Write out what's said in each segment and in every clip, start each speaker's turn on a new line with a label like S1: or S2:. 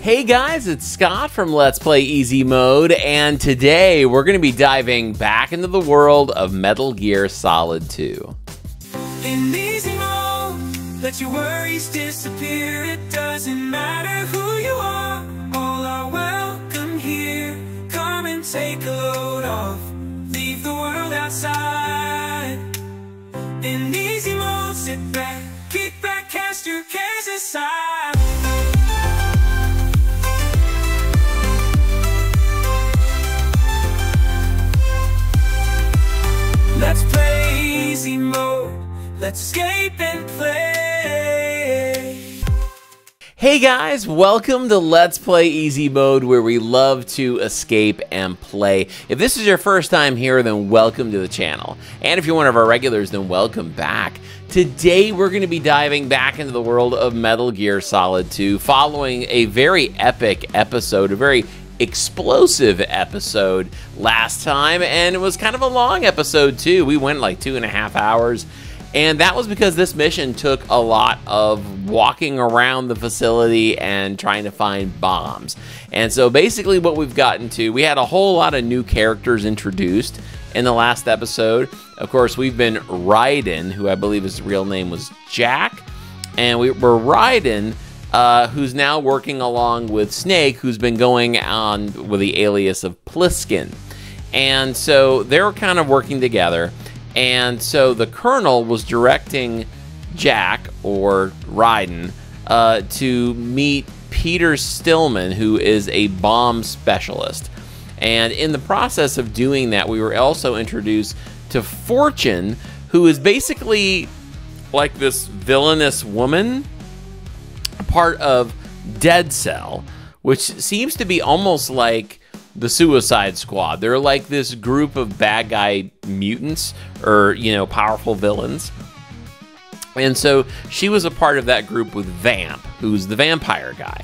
S1: Hey guys, it's Scott from Let's Play Easy Mode, and today we're going to be diving back into the world of Metal Gear Solid 2.
S2: In easy mode, let your worries disappear. It doesn't matter who you are, all are welcome here. Come and take a load off, leave the world outside. In easy mode, sit back, kick back, cast your cares aside. Let's play easy mode, let's escape and play.
S1: Hey guys, welcome to Let's Play Easy Mode, where we love to escape and play. If this is your first time here, then welcome to the channel. And if you're one of our regulars, then welcome back. Today we're going to be diving back into the world of Metal Gear Solid 2, following a very epic episode, a very explosive episode last time, and it was kind of a long episode too. We went like 2.5 hours, and that was because this mission took a lot of walking around the facility and trying to find bombs. And so basically what we've gotten to, we had a whole lot of new characters introduced in the last episode. Of course, we've been Raiden, who I believe his real name was Jack, and we're Raiden, who's now working along with Snake, who's been going on with the alias of Pliskin. And so they're kind of working together. And so the Colonel was directing Jack, or Raiden, to meet Peter Stillman, who is a bomb specialist. And in the process of doing that, we were also introduced to Fortune, who is basically like this villainous woman, part of Dead Cell, which seems to be almost like the Suicide Squad. They're like this group of bad guy mutants, or, you know, powerful villains. And so she was a part of that group with Vamp, who's the vampire guy.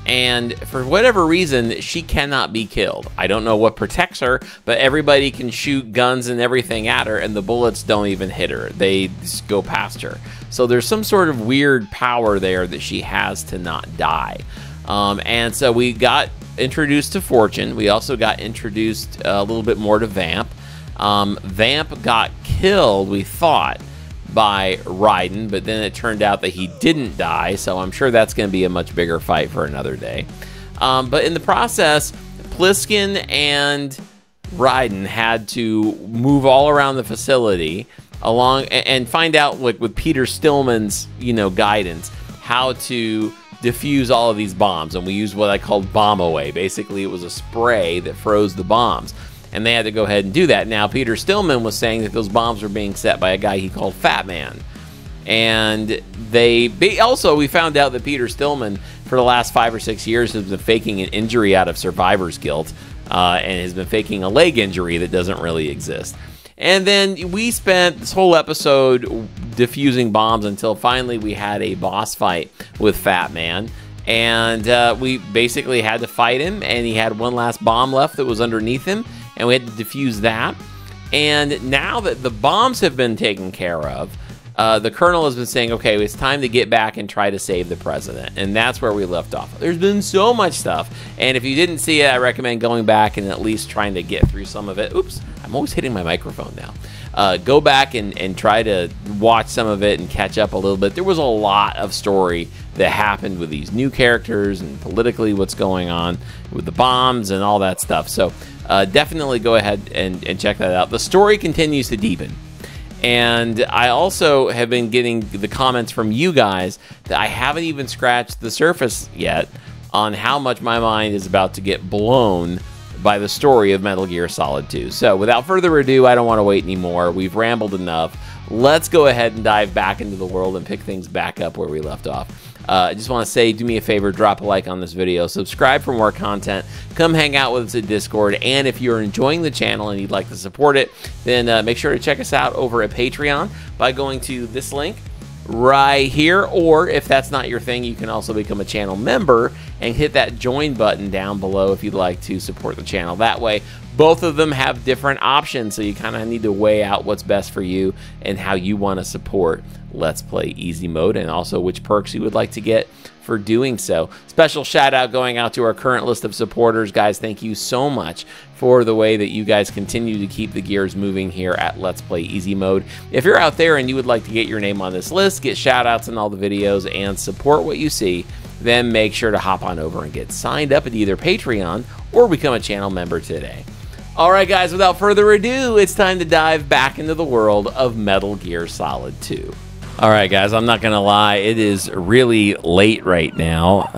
S1: And for whatever reason, she cannot be killed. I don't know what protects her, but everybody can shoot guns and everything at her, and the bullets don't even hit her. They just go past her. So there's some sort of weird power there that she has to not die. And so we got introduced to Fortune. We also got introduced a little bit more to Vamp. Vamp got killed, we thought, by Raiden, but then it turned out that he didn't die, so I'm sure that's going to be a much bigger fight for another day. But in the process, Pliskin and Raiden had to move all around the facility along and find out, like, with Peter Stillman's, you know, guidance, how to defuse all of these bombs. And we used what I called bomb away. Basically, it was a spray that froze the bombs, and they had to go ahead and do that. Now, Peter Stillman was saying that those bombs were being set by a guy he called Fat Man. And we found out that Peter Stillman, for the last 5 or 6 years, has been faking an injury out of survivor's guilt, and has been faking a leg injury that doesn't really exist. And then we spent this whole episode defusing bombs until finally we had a boss fight with Fat Man. And we basically had to fight him, and he had one last bomb left that was underneath him, and we had to defuse that. And now that the bombs have been taken care of, the Colonel has been saying, okay, it's time to get back and try to save the president. And that's where we left off. There's been so much stuff, and if you didn't see it, I recommend going back and at least trying to get through some of it. Oops, I'm always hitting my microphone now. Go back and try to watch some of it and catch up a little bit. There was a lot of story that happened with these new characters and politically what's going on with the bombs and all that stuff. So definitely go ahead and check that out. The story continues to deepen. And I also have been getting the comments from you guys that I haven't even scratched the surface yet on how much my mind is about to get blown by the story of Metal Gear Solid 2. So without further ado, I don't want to wait anymore. We've rambled enough. Let's go ahead and dive back into the world and pick things back up where we left off. I just want to say, do me a favor, drop a like on this video, subscribe for more content, come hang out with us at Discord, and if you're enjoying the channel and you'd like to support it, then make sure to check us out over at Patreon by going to this link right here, or if that's not your thing, you can also become a channel member and hit that join button down below if you'd like to support the channel. That way, both of them have different options, so you kind of need to weigh out what's best for you and how you want to support Let's Play Easy Mode, and also which perks you would like to get for doing so. Special shout out going out to our current list of supporters. Guys, thank you so much for the way that you guys continue to keep the gears moving here at Let's Play Easy Mode. If you're out there and you would like to get your name on this list, get shout outs in all the videos, and support what you see, then make sure to hop on over and get signed up at either Patreon or become a channel member today. Alright guys, without further ado, it's time to dive back into the world of Metal Gear Solid 2. Alright guys, I'm not gonna lie, it is really late right now.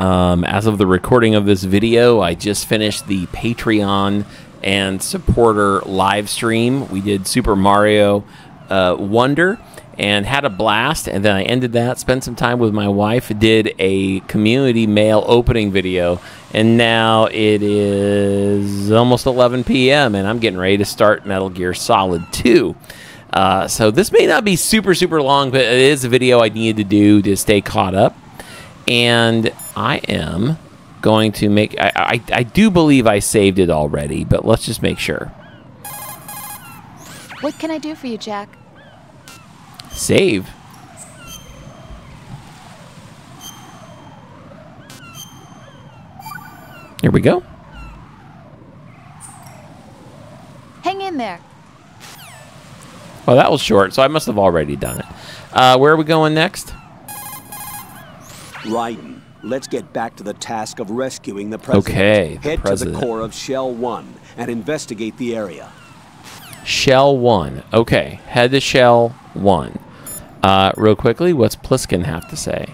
S1: As of the recording of this video, I just finished the Patreon and supporter live stream. We did Super Mario Wonder and had a blast, and then I ended that, spent some time with my wife, did a community mail opening video, and now it is almost 11 p.m. and I'm getting ready to start Metal Gear Solid 2. So this may not be super long, but it is a video I need to do to stay caught up, and I am going to make... I do believe I saved it already, but let's just make sure.
S3: What can I do for you, Jack?
S1: Save. Here we go.
S3: Hang in there.
S1: Well, that was short, so I must have already done it. Where are we going next?
S4: Raiden, let's get back to the task of rescuing the president.
S1: Okay, the
S4: Head
S1: president.
S4: to the core of Shell 1 and investigate the area.
S1: Shell 1. Okay, head to Shell 1. Real quickly, what's Pliskin have to say?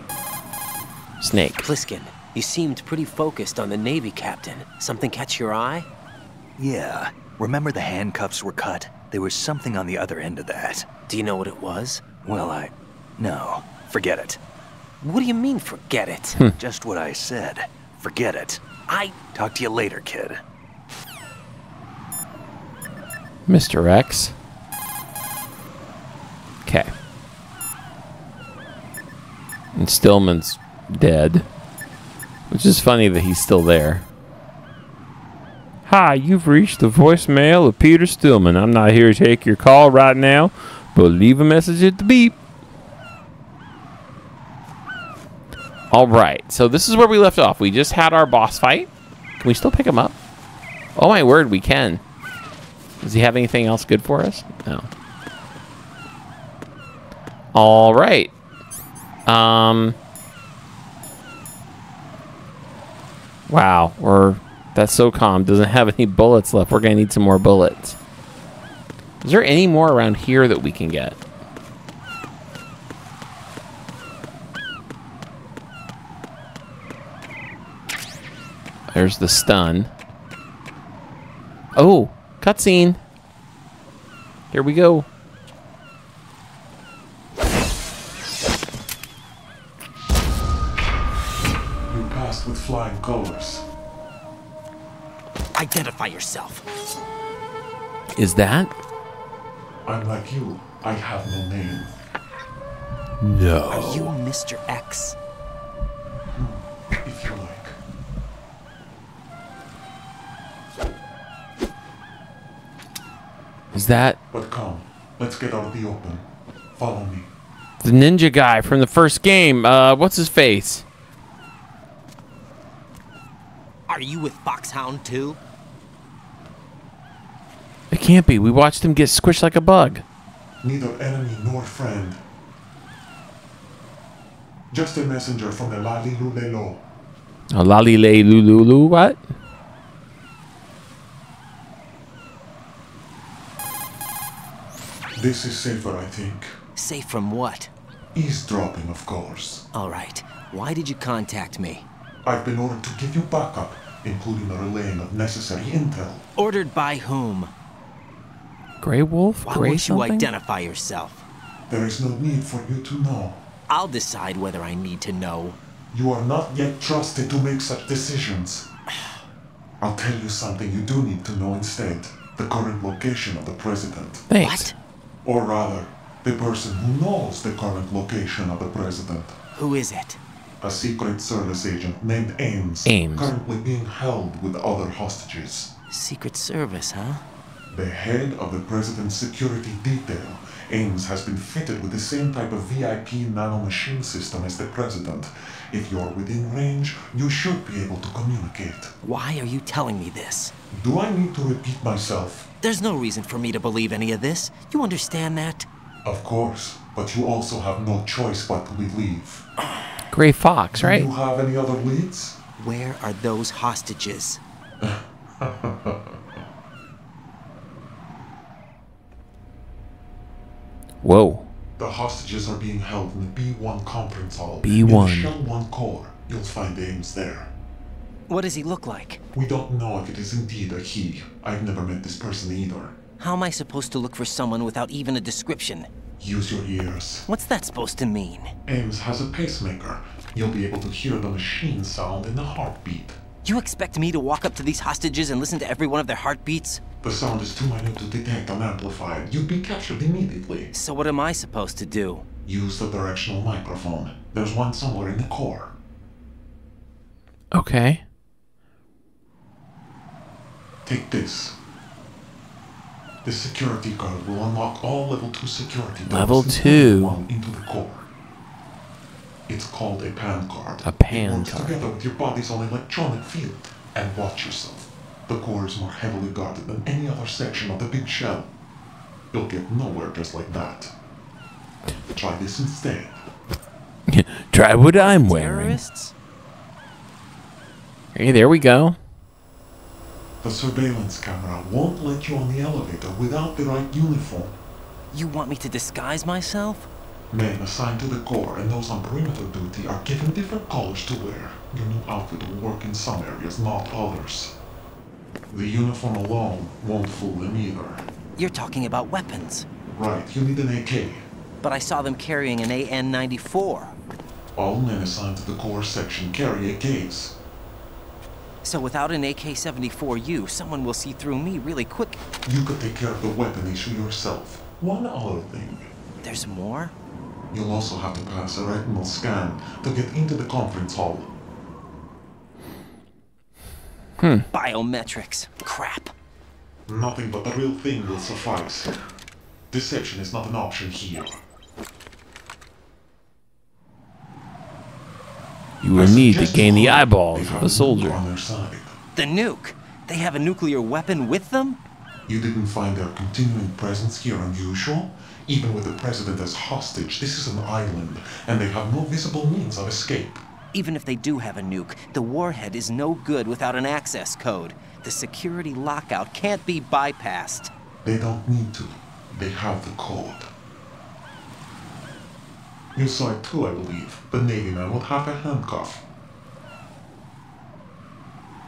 S1: Snake.
S5: Pliskin, you seemed pretty focused on the Navy captain. Something catch your eye?
S6: Yeah. Remember the handcuffs were cut? There was something on the other end of that.
S5: Do you know what it was?
S6: Well, no. Forget it.
S5: What do you mean, forget it?
S6: Just what I said. Forget it. Talk to you later, kid.
S1: Mr. X. Okay. And Stillman's dead. Which is funny that he's still there. Hi, you've reached the voicemail of Peter Stillman. I'm not here to take your call right now, but leave a message at the beep. Alright, so this is where we left off. We just had our boss fight. Can we still pick him up? Oh my word, we can. Does he have anything else good for us? No. Alright. Wow, that's so calm. Doesn't have any bullets left. We're gonna need some more bullets. Is there any more around here that we can get? There's the stun. Oh, cutscene. Here we go.
S7: You passed with flying colors.
S5: Identify yourself.
S1: Is that?
S7: I'm like you. I have no name.
S1: No.
S5: Are you Mr. X?
S7: If you like.
S1: Is that
S7: But come, let's get out of the open. Follow me.
S1: the ninja guy from the first game? What's his face?
S5: Are you with Foxhound too?
S1: It can't be. We watched him get squished like a bug.
S7: Neither enemy nor friend. Just a messenger from the Lali Lulelo.
S1: Oh, Lalile Lululu, what?
S7: This is safer, I think.
S5: Safe from what?
S7: Eavesdropping, of course.
S5: All right. Why did you contact me?
S7: I've been ordered to give you backup, including the relaying of necessary intel.
S5: Ordered by whom?
S1: Grey Wolf?
S5: Why
S1: Grey
S5: won't you
S1: something?
S5: identify yourself?
S7: There is no need for you to know.
S5: I'll decide whether I need to know.
S7: You are not yet trusted to make such decisions. I'll tell you something you do need to know instead. The current location of the president.
S1: Thanks.
S5: What?
S7: Or rather, the person who knows the current location of the president.
S5: Who is it?
S7: A Secret Service agent named Ames.
S1: Ames.
S7: Currently being held with other hostages.
S5: Secret Service, huh?
S7: The head of the president's security detail, Ames, has been fitted with the same type of VIP nanomachine system as the president, If you're within range, you should be able to communicate.
S5: Why are you telling me this?
S7: Do I need to repeat myself?
S5: There's no reason for me to believe any of this. You understand that?
S7: Of course, but you also have no choice but to believe.
S1: Gray Fox, right?
S7: Do you have any other leads?
S5: Where are those hostages?
S1: Whoa.
S7: The hostages are being held in the B1 conference hall.
S1: B1.
S7: In the Shell 1 core. You'll find Ames there.
S5: What does he look like?
S7: We don't know if it is indeed a he. I've never met this person either.
S5: How am I supposed to look for someone without even a description?
S7: Use your ears.
S5: What's that supposed to mean?
S7: Ames has a pacemaker. You'll be able to hear the machine sound in the heartbeat.
S5: You expect me to walk up to these hostages and listen to every one of their heartbeats?
S7: The sound is too minute to detect and amplify. You'd be captured immediately.
S5: So what am I supposed to do?
S7: Use the directional microphone. There's one somewhere in the core.
S1: Okay.
S7: Take this. This security card will unlock all level 2 security doors
S1: Level
S7: and
S1: 2.
S7: one into the core. It's called a PAN card.
S1: A PAN
S7: It works
S1: card.
S7: together with your body's own electronic field. And watch yourself. The core is more heavily guarded than any other section of the big shell. You'll get nowhere just like that. Try this instead.
S1: Try what I'm wearing.
S5: Terrorists?
S1: Hey, there we go.
S7: The surveillance camera won't let you on the elevator without the right uniform.
S5: You want me to disguise myself?
S7: Men assigned to the core and those on perimeter duty are given different colors to wear. Your new outfit will work in some areas, not others. The uniform alone won't fool them either.
S5: You're talking about weapons.
S7: Right, you need an AK.
S5: But I saw them carrying an AN-94.
S7: All men assigned to the core section carry AKs.
S5: So without an AK-74U, someone will see through me really quick.
S7: You could take care of the weapon issue yourself. One other thing.
S5: There's more?
S7: You'll also have to pass a retinal scan to get into the conference hall.
S5: Biometrics. Crap.
S7: Nothing but the real thing will suffice. Deception is not an option here.
S1: You will need to
S7: suggest
S1: gain the
S7: you call.
S1: eyeballs
S7: They
S1: of
S7: have
S1: a
S7: nuke
S1: soldier.
S7: on their side.
S5: The nuke. They have a nuclear weapon with them?
S7: You didn't find their continuing presence here unusual? Even with the president as hostage, this is an island, and they have no visible means of escape.
S5: Even if they do have a nuke, the warhead is no good without an access code. The security lockout can't be bypassed.
S7: They don't need to. They have the code. You saw it too, I believe. The Navy man would have a handcuff.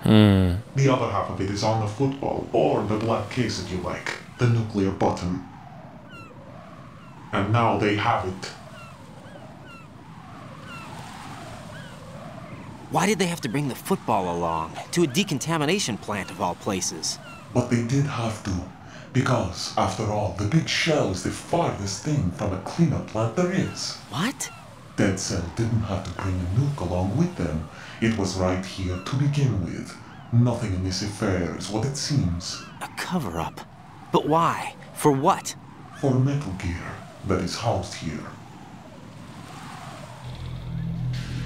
S7: The other half of it is on the football, or the black case if you like. The nuclear button. And now they have it.
S5: Why did they have to bring the football along? To a decontamination plant of all places.
S7: But they did have to. Because, after all, the big shell is the farthest thing from a cleanup plant there is.
S5: What?
S7: Dead Cell didn't have to bring a nuke along with them. It was right here to begin with. Nothing in this affair is what it seems.
S5: A cover-up. But why? For what?
S7: For Metal Gear that is housed here.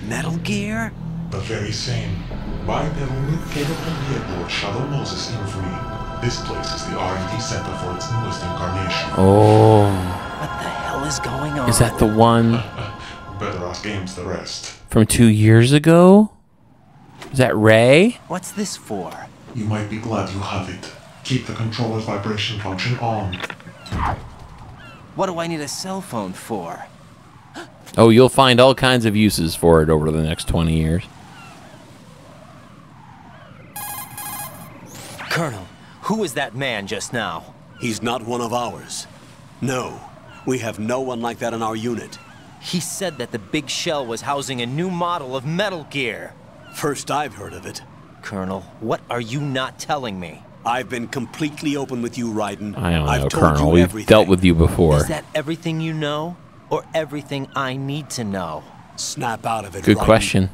S5: Metal Gear?
S7: The very same. Bipedal nuke-capable vehicle Shadow Moses infamy. This place is the R&D center for its newest incarnation.
S1: Oh.
S5: What the hell is going on?
S1: Is that the one
S7: Better ask Ames the rest.
S1: from 2 years ago? Is that Ray?
S5: What's this for?
S7: You might be glad you have it. Keep the controller's vibration function on.
S5: What do I need a cell phone for?
S1: Oh, you'll find all kinds of uses for it over the next 20 years.
S5: Colonel, who was that man just now?
S8: He's not one of ours. No, we have no one like that in our unit.
S5: He said that the big shell was housing a new model of Metal Gear.
S8: First I've heard of it.
S5: Colonel, what are you not telling me?
S8: I've been completely open with you, Raiden.
S1: I don't
S8: I've
S1: know,
S8: told
S1: Colonel.
S8: you
S1: We've
S8: everything.
S1: dealt with you before.
S5: Is that everything you know? Or everything I need to know?
S8: Snap out of it,
S1: Good
S8: Raiden.
S1: question.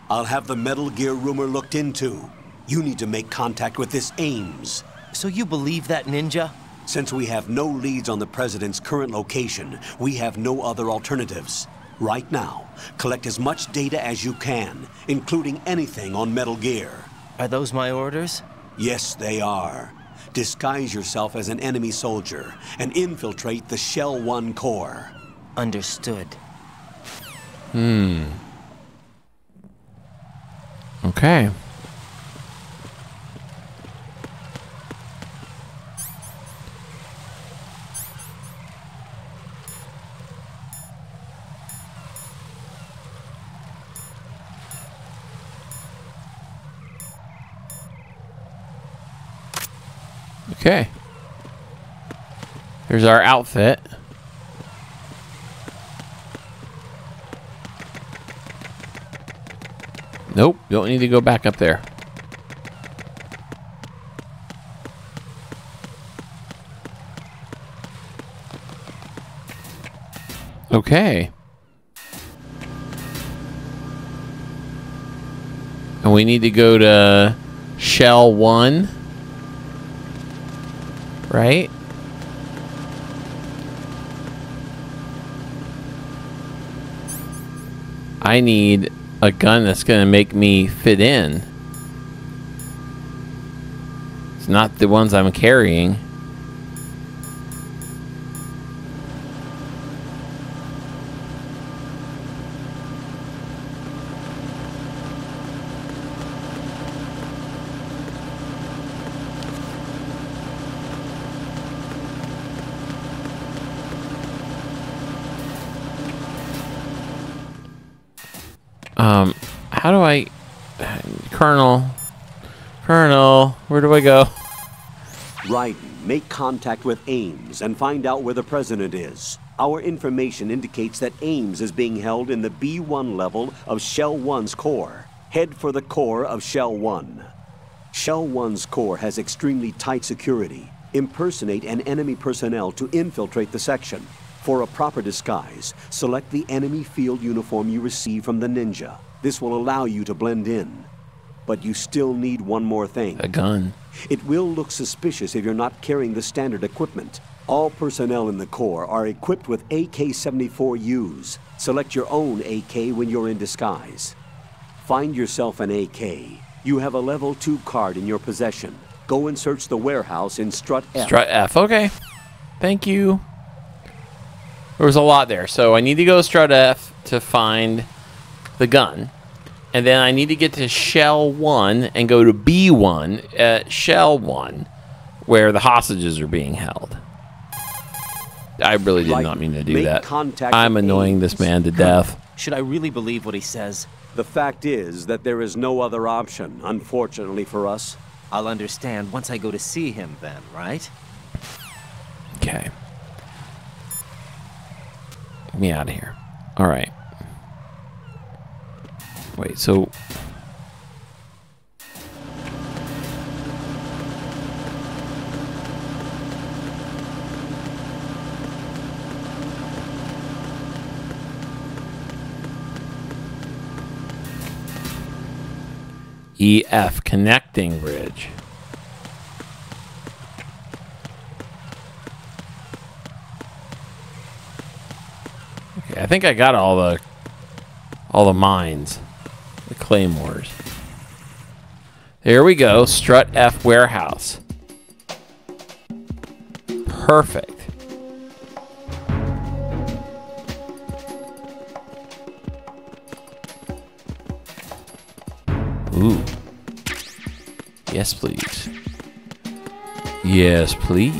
S8: I'll have the Metal Gear rumor looked into. You need to make contact with this Ames.
S5: So you believe that ninja?
S8: Since we have no leads on the President's current location, we have no other alternatives. Right now, collect as much data as you can, including anything on Metal Gear.
S5: Are those my orders?
S8: Yes, they are. Disguise yourself as an enemy soldier and infiltrate the Shell 1 core.
S5: Understood.
S1: Okay. Okay. Here's our outfit. Nope, don't need to go back up there. Okay. And we need to go to Shell 1. Right? I need a gun that's going to make me fit in. It's not the ones I'm carrying. How do I... Colonel, where do I go?
S8: Raiden, make contact with Ames and find out where the president is. Our information indicates that Ames is being held in the B1 level of Shell 1's core. Head for the core of Shell 1. Shell 1's core has extremely tight security. Impersonate an enemy personnel to infiltrate the section. For a proper disguise, select the enemy field uniform you receive from the ninja. This will allow you to blend in. But you still need one more thing.
S1: A gun.
S8: It will look suspicious if you're not carrying the standard equipment. All personnel in the Corps are equipped with AK-74Us. Select your own AK when you're in disguise. Find yourself an AK. You have a level 2 card in your possession. Go and search the warehouse in Strut F.
S1: Strut F, okay. Thank you. There was a lot there, so I need to go to Strut F to find the gun. And then I need to get to Shell 1 and go to B1 at Shell 1, where the hostages are being held. I really did not mean to do that. I'm annoying this man to death.
S5: Should I really believe what he says?
S8: The fact is that there is no other option, unfortunately for us.
S5: I'll understand once I go to see him then, right?
S1: Okay. Get me out of here. All right. Wait, so... EF, connecting bridge. Okay, I think I got all the mines. The claymores. There we go. Strut F warehouse. Perfect. Ooh. Yes, please. Yes, please.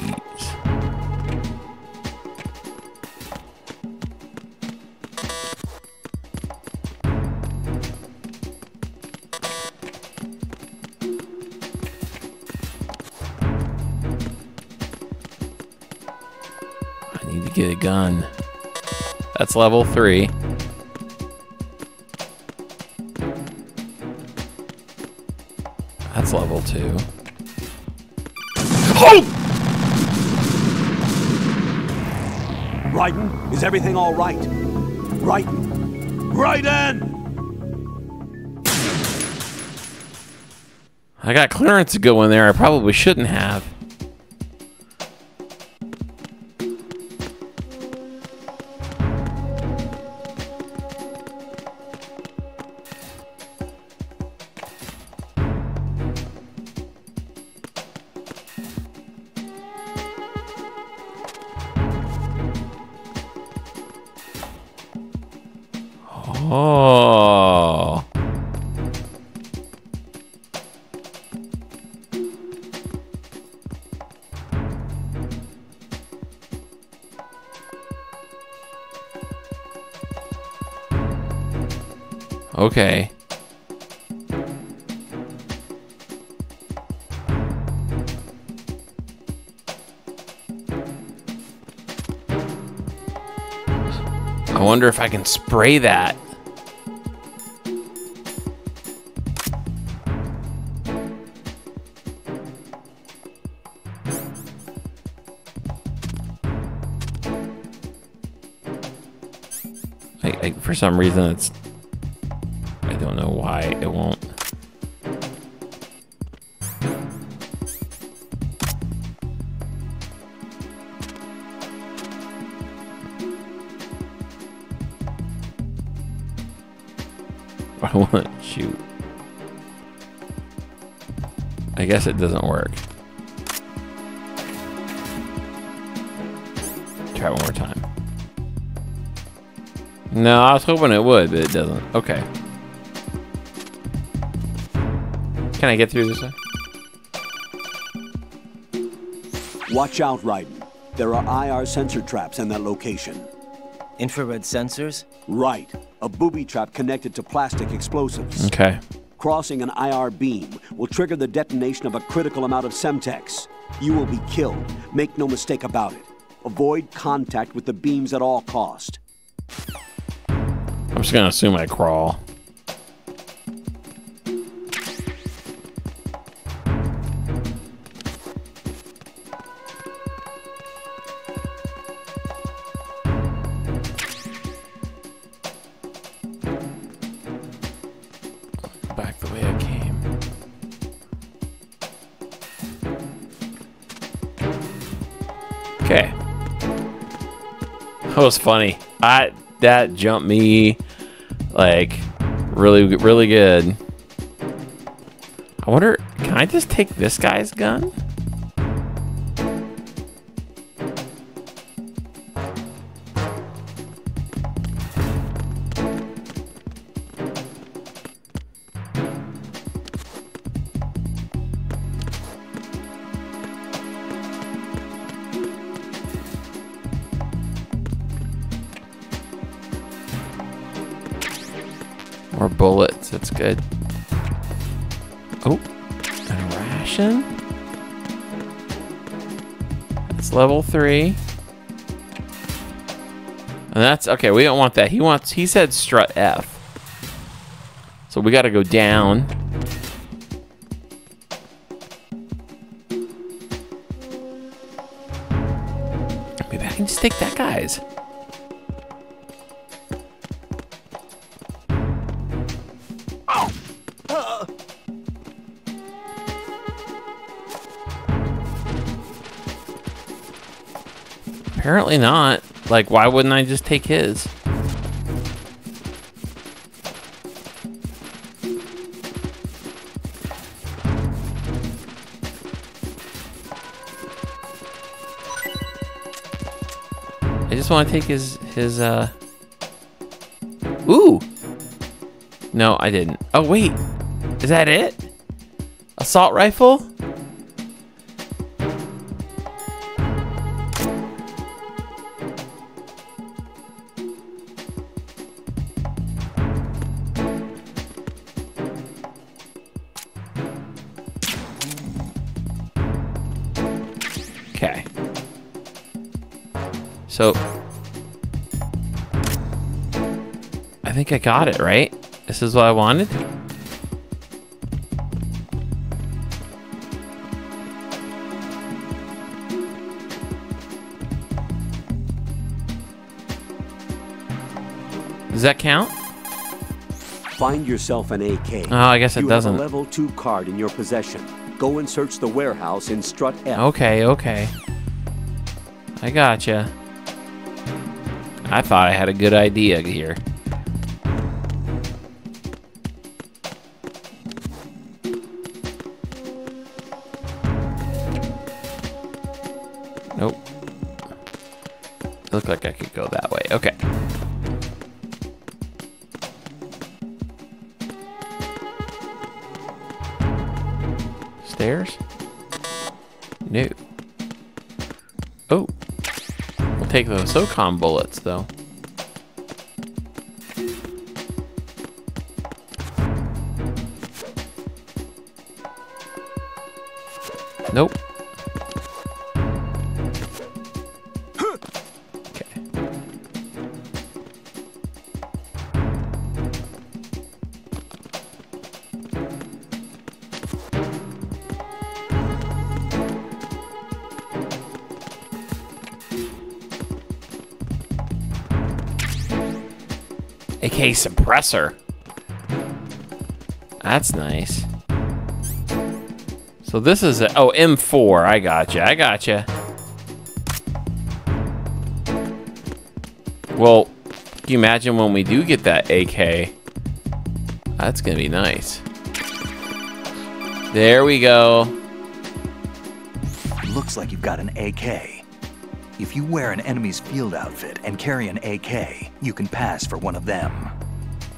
S1: I need to get a gun. That's level 3. That's level 2.
S8: Oh! Raiden, is everything all right? Raiden! Raiden!
S1: I got clearance to go in there. I probably shouldn't have. Oh. Okay. I wonder if I can spray that. For some reason, it's... I don't know why it won't. I want to shoot. I guess it doesn't work. Try one more time. No, I was hoping it would, but it doesn't. Okay. Can I get through this way?
S8: Watch out, Raiden. There are IR sensor traps in that location.
S5: Infrared sensors?
S8: Right. A booby trap connected to plastic explosives.
S1: Okay.
S8: Crossing an IR beam will trigger the detonation of a critical amount of Semtex. You will be killed. Make no mistake about it. Avoid contact with the beams at all cost.
S1: I'm just gonna assume I crawl. Back the way I came. Okay. That was funny. That jumped me like really good. I wonder, can I just take this guy's gun? More bullets, that's good. Oh, and a ration. That's level 3. And that's okay, we don't want that. He said strut F. So we gotta go down. Maybe I can just take that guy's. Apparently not. Like, why wouldn't I just take his? I just want to take his Ooh! No, I didn't. Oh, wait. Is that it? Assault rifle? Okay. So, I think I got it, right? This is what I wanted? Does that count?
S8: Find yourself an AK.
S1: Oh, I guess it doesn't.
S8: You have a level 2 card in your possession. Go and search the warehouse in strut F.
S1: Okay, okay. I gotcha. I thought I had a good idea here. Nope. Looked like I could go that way. Okay. Stairs? No. Oh. We'll take those SOCOM bullets, though. Nope. Okay. AK suppressor. That's nice. So this is a, oh, M4. I gotcha. Well, can you imagine when we do get that AK? That's gonna be nice. There we go.
S6: Looks like you've got an AK. If you wear an enemy's field outfit and carry an AK, you can pass for one of them.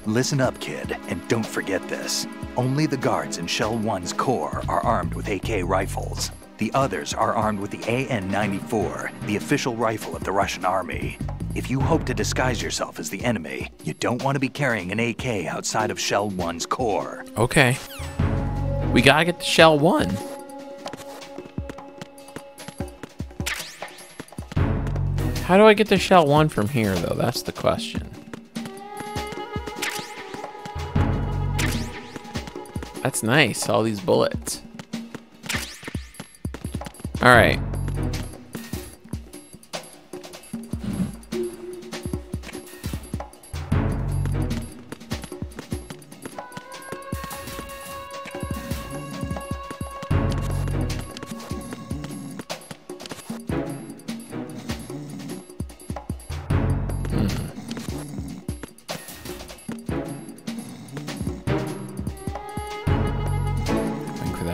S6: Listen up, kid, and don't forget this. Only the guards in Shell 1's core are armed with AK rifles. The others are armed with the AN-94, the official rifle of the Russian army. If you hope to disguise yourself as the enemy, you don't want to be carrying an AK outside of Shell 1's core.
S1: Okay. We gotta get to Shell 1. How do I get to Shell 1 from here, though? That's the question. That's nice, all these bullets. All right.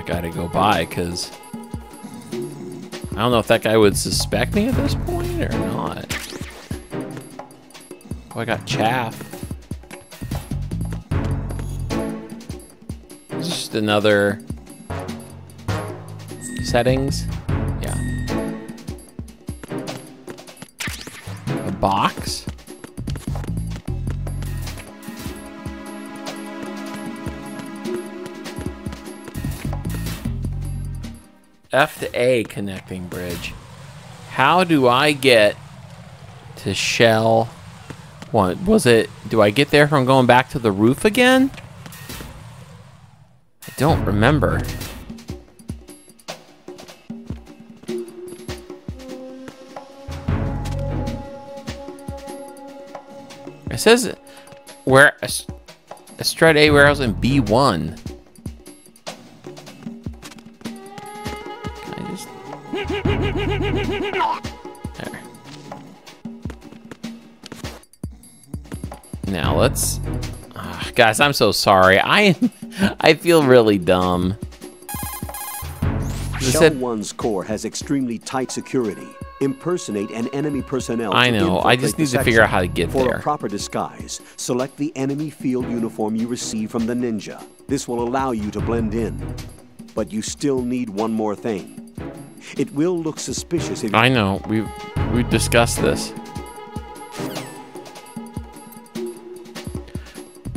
S1: Guy to go by, because I don't know if that guy would suspect me at this point or not. Oh, I got chaff. Is this just another settings? Yeah. A box? F to A connecting bridge. How do I get to Shell 1? Was it, do I get there from going back to the roof again? I don't remember. It says where a Strat A warehouse in B1. There. Now let's, guys, I'm so sorry. I feel really dumb.
S8: Shell 1's core has extremely tight security. Impersonate an enemy personnel.
S1: I know. I just need to figure out how to get there.
S8: For a proper disguise, select the enemy field uniform you receive from the ninja. This will allow you to blend in. But you still need one more thing. It will look suspicious if...
S1: I know. We've discussed this.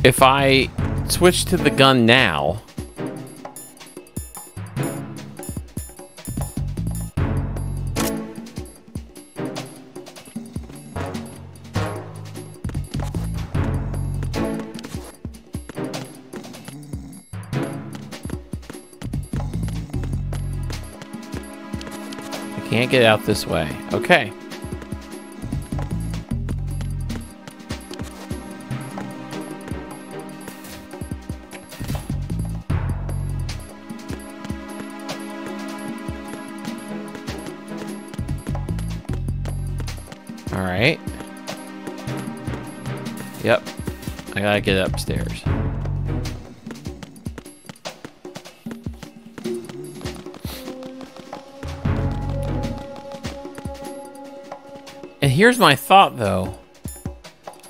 S1: If I switch to the gun now... Can't get out this way. Okay. All right. Yep. I gotta get upstairs. And here's my thought, though.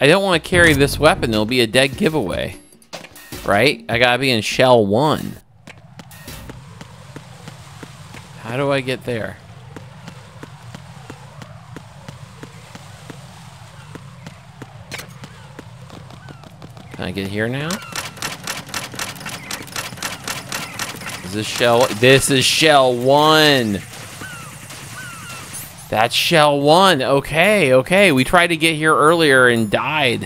S1: I don't want to carry this weapon. It'll be a dead giveaway. Right? I gotta be in Shell 1. How do I get there? Can I get here now? Is this shell? This is shell 1. That's shell 1. Okay, okay. We tried to get here earlier and died.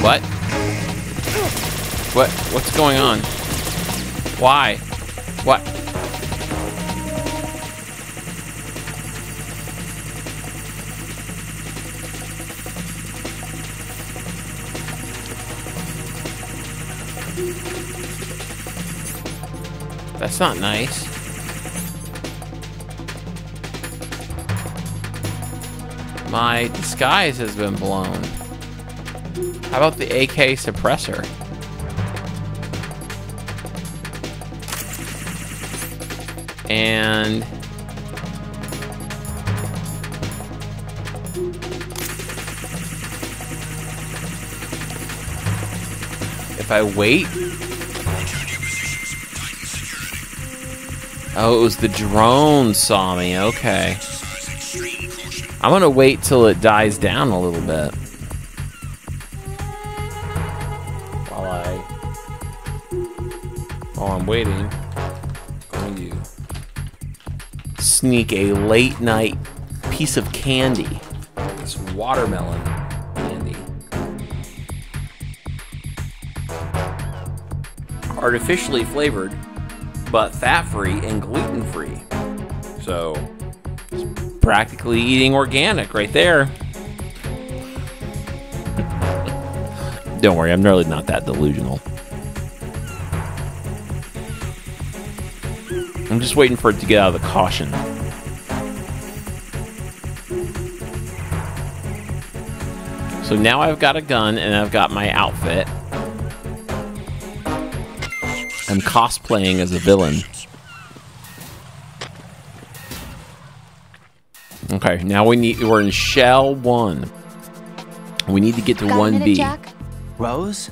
S1: What? What's going on? Why? What? That's not nice. My disguise has been blown. How about the AK suppressor? And if I wait. Oh, it was the drone saw me. Okay. I'm gonna wait till it dies down a little bit. While I'm waiting, I'm going to sneak a late night piece of candy. This watermelon candy. Artificially flavored, but fat-free and gluten-free. So, it's practically eating organic right there. Don't worry, I'm really not that delusional. I'm just waiting for it to get out of the caution. So now I've got a gun and I've got my outfit. I'm cosplaying as a villain. Okay, now we're in shell 1. We need to get to 1B.
S3: Jack?
S5: Rose?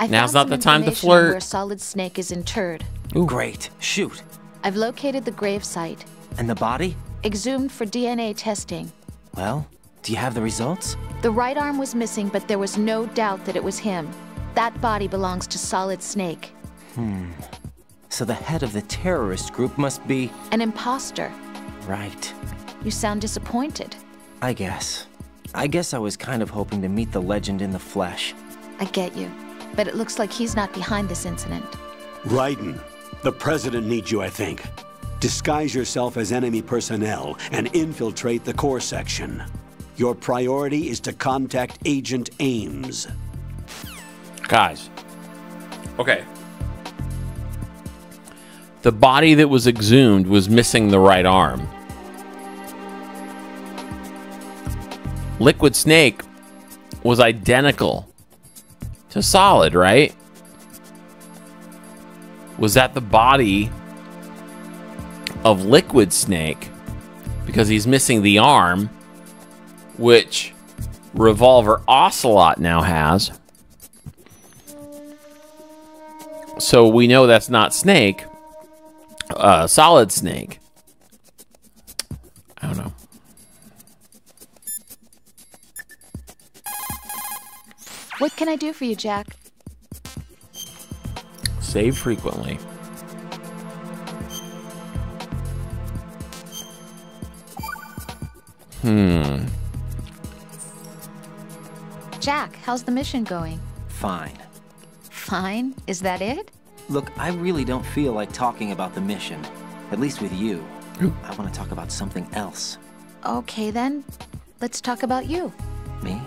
S1: Now's not the time to
S3: information on
S1: flirt.
S3: Where Solid Snake is interred.
S5: Ooh. Great. Shoot.
S3: I've located the grave site.
S5: And the body?
S3: Exhumed for DNA testing.
S5: Well, do you have the results?
S3: The right arm was missing, but there was no doubt that it was him. That body belongs to Solid Snake.
S5: So the head of the terrorist group must be...
S3: An imposter.
S5: Right.
S3: You sound disappointed.
S5: I guess I was kind of hoping to meet the legend in the flesh.
S3: I get you. But it looks like he's not behind this incident.
S8: Raiden, the president needs you, I think. Disguise yourself as enemy personnel and infiltrate the core section. Your priority is to contact Agent Ames.
S1: Guys. Okay. The body that was exhumed was missing the right arm. Liquid Snake was identical to Solid, right? Was that the body of Liquid Snake? Because he's missing the arm, which Revolver Ocelot now has. So we know that's not Snake. Solid Snake. I don't know.
S3: What can I do for you, Jack?
S1: Save frequently.
S3: Jack, how's the mission going?
S5: Fine.
S3: Fine? Is that it?
S5: Look, I really don't feel like talking about the mission. At least with you. I want to talk about something else.
S3: Okay then. Let's talk about you.
S5: Me?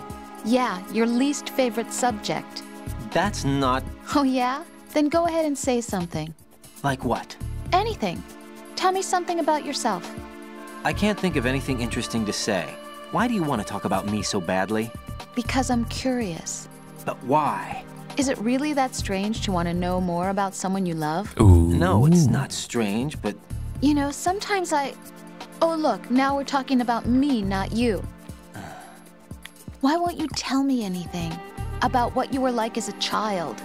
S3: Yeah, your least favorite subject.
S5: That's not...
S3: Oh yeah? Then go ahead and say something.
S5: Like what?
S3: Anything. Tell me something about yourself.
S5: I can't think of anything interesting to say. Why do you want to talk about me so badly?
S3: Because I'm curious.
S5: But why?
S3: Is it really that strange to want to know more about someone you love?
S1: Ooh.
S5: No, it's not strange, but...
S3: You know, sometimes Oh look, now we're talking about me, not you. Why won't you tell me anything? About what you were like as a child?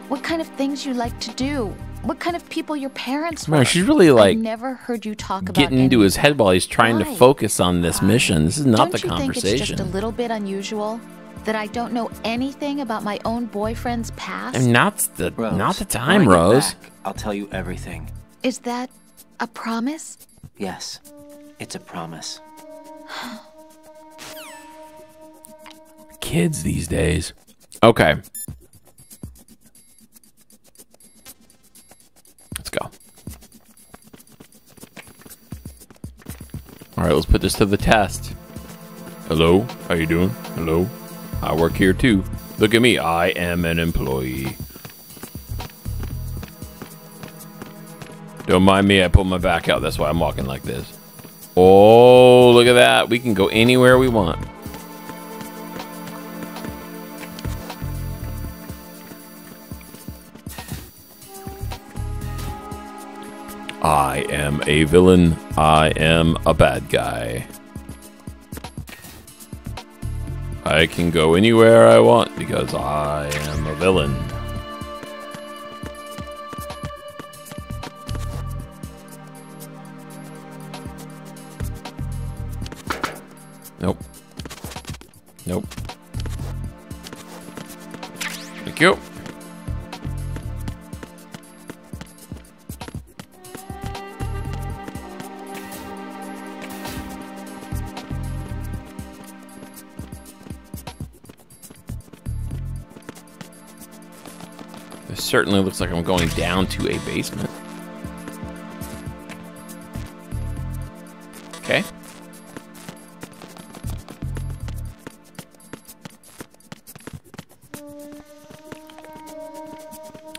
S3: What kind of things you like to do? what kind of people your parents were.
S1: Man, she's really like
S3: I never heard you talk about
S1: getting into his head while he's trying to
S3: Why?
S1: focus on this mission. This is not the
S3: Don't you think it's
S1: conversation.
S3: just a little bit unusual that I don't know anything about my own boyfriend's past?
S1: And not the
S5: Rose,
S1: time,
S5: when I get
S1: Rose.
S5: back, I'll tell you everything.
S3: Is that a promise?
S5: Yes, it's a promise.
S1: Kids these days. Okay. Let's go. All right, let's put this to the test. Hello, how you doing? Hello, I work here too. Look at me, I am an employee. Don't mind me, I pulled my back out. That's why I'm walking like this. Oh, look at that. We can go anywhere we want. I am a villain. I am a bad guy. I can go anywhere I want because I am a villain. Nope. Nope. Thank you. This certainly looks like I'm going down to a basement. Okay.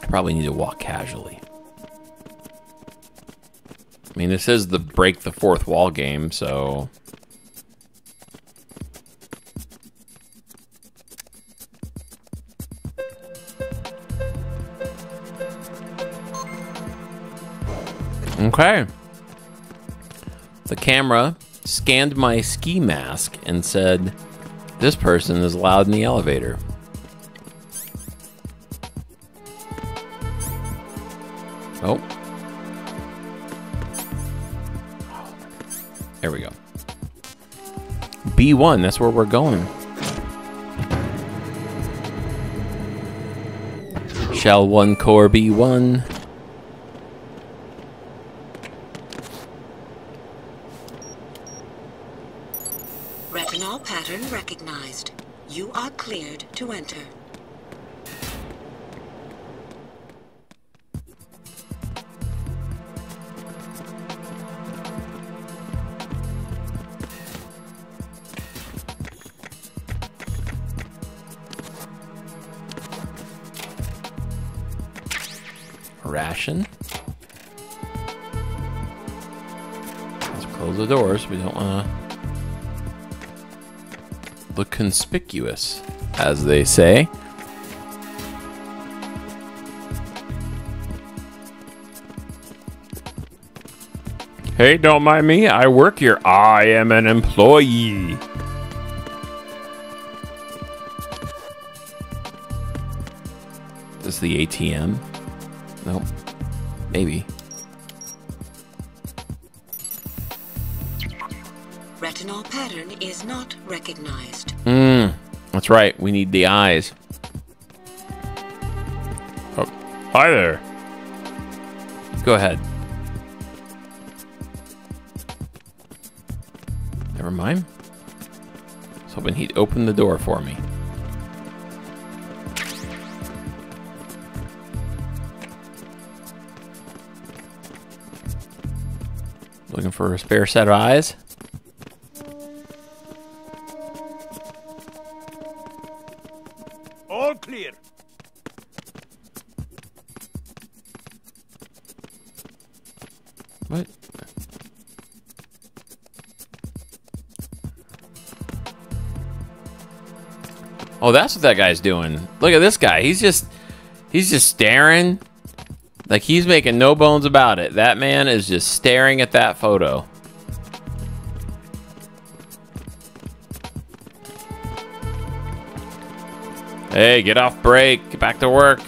S1: I probably need to walk casually. I mean, this is the break the fourth wall game, so... Okay. The camera scanned my ski mask and said, this person is allowed in the elevator. Oh. There we go. B1, that's where we're going. Shell 1 core B1.
S9: Retinol pattern recognized. You are cleared to enter.
S1: Ration. Let's close the doors. We don't want to look conspicuous, as they say. Hey, don't mind me. I work here. I am an employee. Is this the ATM? Nope. Maybe.
S9: Retinol pattern is not recognized.
S1: That's right. We need the eyes. Oh, hi there. Go ahead. Never mind. I was hoping he'd open the door for me. Looking for a spare set of eyes?
S8: All clear.
S1: What? Oh, that's what that guy's doing. Look at this guy. He's just staring. Like, he's making no bones about it. That man is just staring at that photo. Hey, get off break. Get back to work.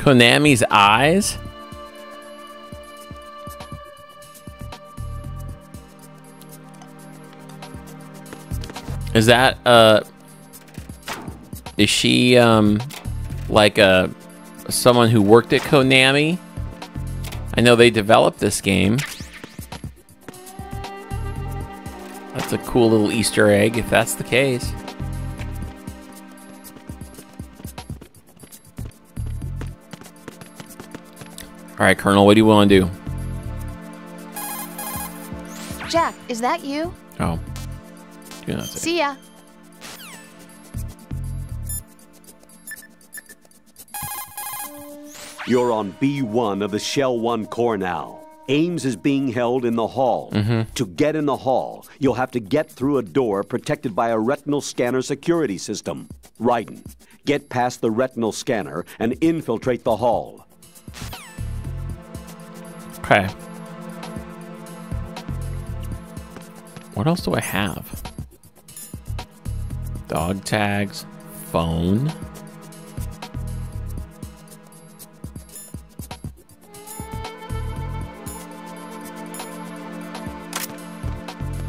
S1: Konami's eyes? Is that, is she, like someone who worked at Konami? I know they developed this game. That's a cool little Easter egg, if that's the case. All right, Colonel, what do you want to do?
S3: Jack, is that you?
S1: Oh. Do not say.
S3: See ya.
S8: You're on B1 of the Shell 1 core now. Ames is being held in the hall. To get in the hall, you'll have to get through a door protected by a retinal scanner security system. Raiden, get past the retinal scanner and infiltrate the hall.
S1: Okay. What else do I have? Dog tags, phone.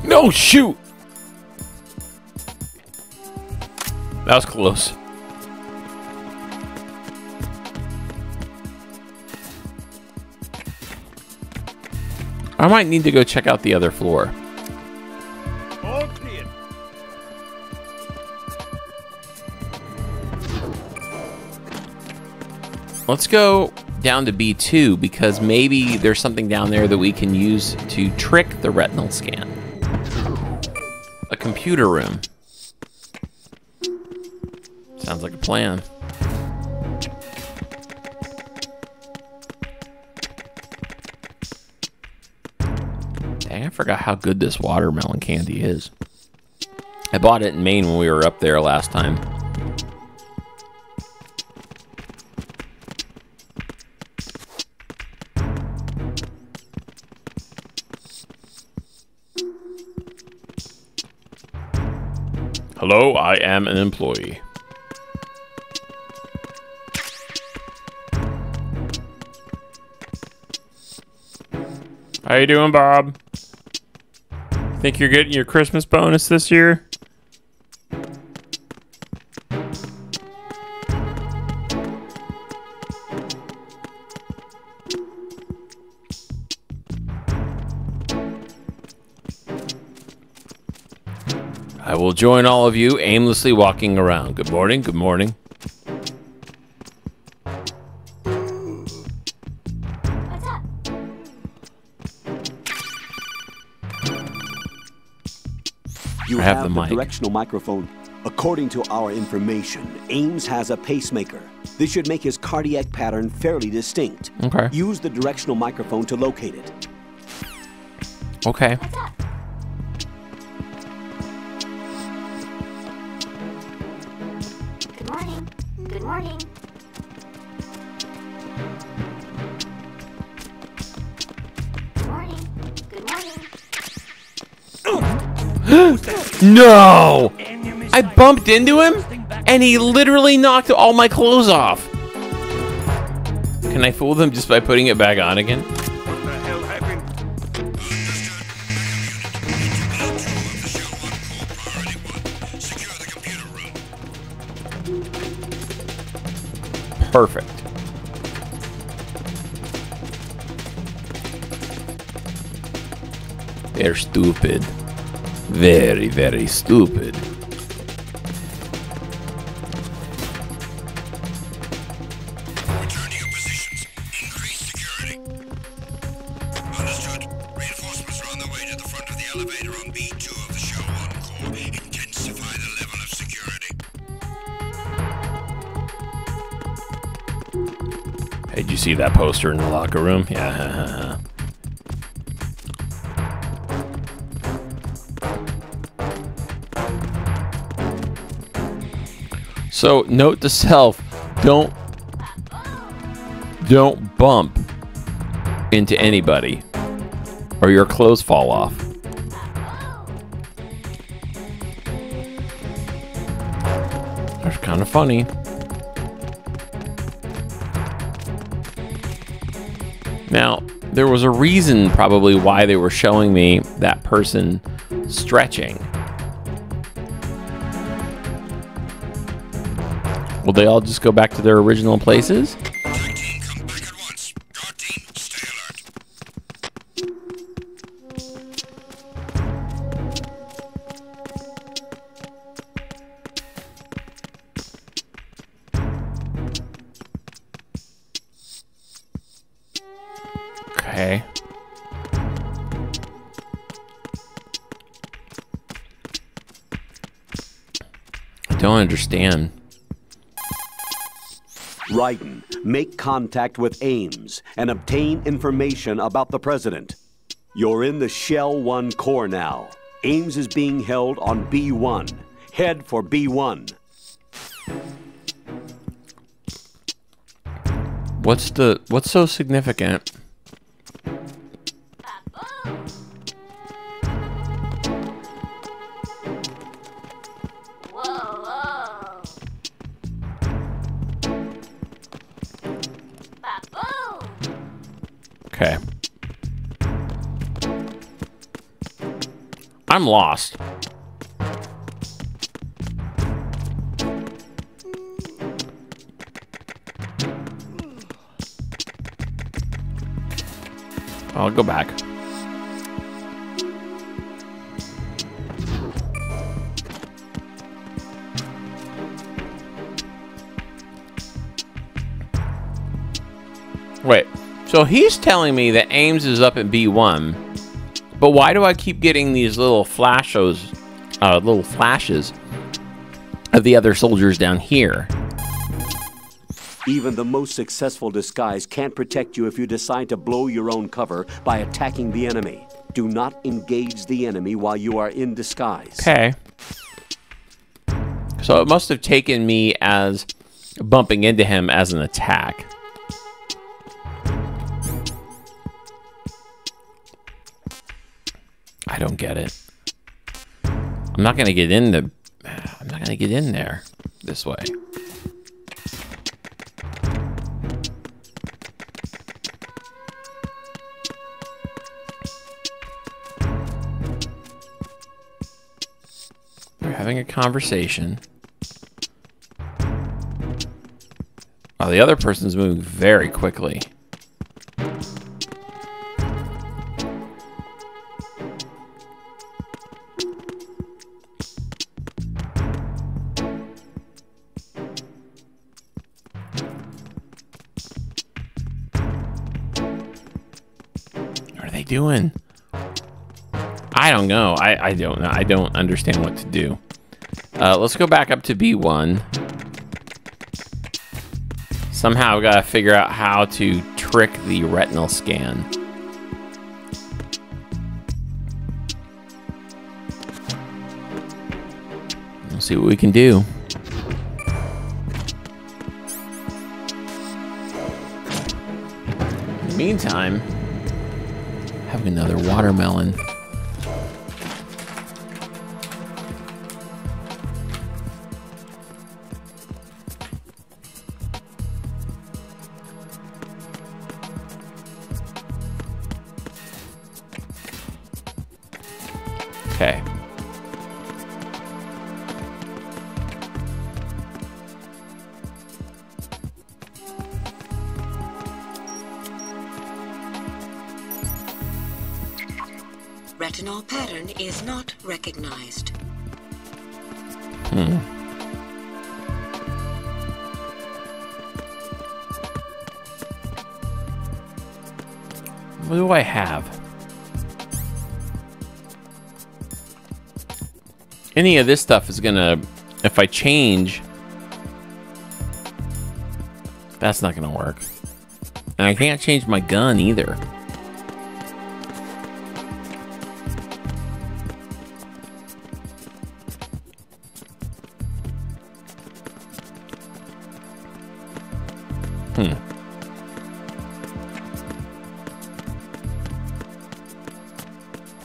S1: No, shoot! That was close. I might need to go check out the other floor.
S8: All clear.
S1: Let's go down to B2 because maybe there's something down there that we can use to trick the retinal scan. A computer room. Sounds like a plan. Dang, I forgot how good this watermelon candy is. I bought it in Maine when we were up there last time. Hello, I am an employee. How you doing, Bob? Think you're getting your Christmas bonus this year? I will join all of you aimlessly walking around. Good morning, good morning.
S3: What's up?
S8: You
S1: I have
S8: have
S1: the
S8: the
S1: mic.
S8: directional microphone. According to our information, Ames has a pacemaker. This should make his cardiac pattern fairly distinct.
S1: Okay.
S8: Use the directional microphone to locate it.
S1: Okay.
S3: What's up? Good morning. Good morning. Good morning. Good morning.
S1: No! I bumped into him, and he literally knocked all my clothes off. Can I fool them just by putting it back on again?
S10: What the hell happened?
S1: Perfect. They're stupid. Very, very stupid.
S10: Return to your positions. Increase security. Understood. Reinforcements are on their way to the front of the elevator on B2 of the Shell 1 core. Intensify the level of security.
S1: Hey, did you see that poster in the locker room? Yeah. So, note to self, don't bump into anybody or your clothes fall off. That's kind of funny. Now, there was a reason probably why they were showing me that person stretching. Will they all just go back to their original places?
S10: Tag team, come back at once. Guard team, stay alert.
S1: Okay. I don't understand.
S8: Raiden, make contact with Ames and obtain information about the president. You're in the Shell 1 core now. Ames is being held on B1. Head for B1.
S1: What's so significant? Okay. I'm lost. I'll go back. Wait. So he's telling me that Ames is up at B1, but why do I keep getting these little flashes of the other soldiers down here?
S8: Even the most successful disguise can't protect you if you decide to blow your own cover by attacking the enemy. Do not engage the enemy while you are in disguise.
S1: Okay. So it must have taken me as bumping into him as an attack. I don't get it. I'm not gonna get in there this way. We're having a conversation. Oh, the other person's moving very quickly. Doing? I don't know. I don't know. I don't understand what to do. Let's go back up to B1. Somehow I've got to figure out how to trick the retinal scan. We'll see what we can do. In the meantime, have another watermelon. Okay.
S9: Retinol pattern is not recognized.
S1: What do I have? Any of this stuff is gonna, if I change, that's not gonna work. And I can't change my gun either.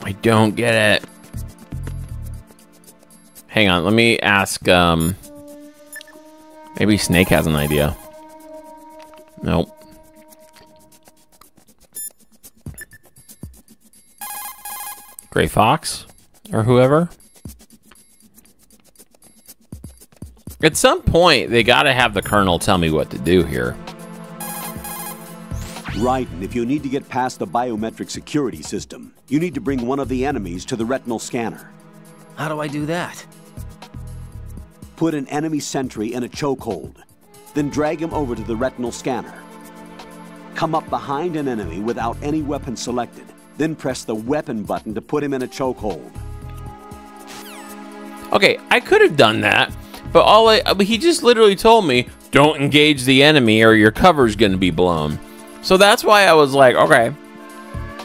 S1: I don't get it. Hang on, let me ask, maybe Snake has an idea. Nope. Gray Fox or whoever. At some point, they gotta have the Colonel tell me what to do here.
S8: Raiden, if you need to get past the biometric security system, you need to bring one of the enemies to the retinal scanner.
S5: How do I do that?
S8: Put an enemy sentry in a chokehold, then drag him over to the retinal scanner. Come up behind an enemy without any weapon selected, then press the weapon button to put him in a chokehold.
S1: Okay, I could have done that, but he just literally told me, don't engage the enemy or your cover's gonna be blown. So that's why I was like, okay,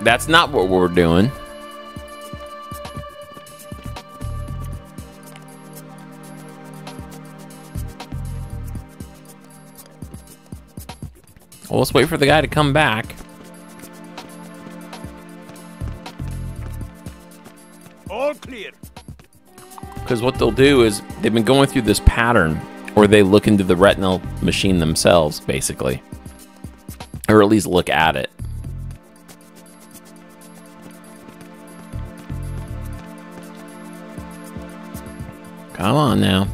S1: that's not what we're doing. Well, let's wait for the guy to come back.
S11: All clear.
S1: Because what they'll do is they've been going through this pattern, or they look into the retinal machine themselves, basically. Or at least look at it. Come on now.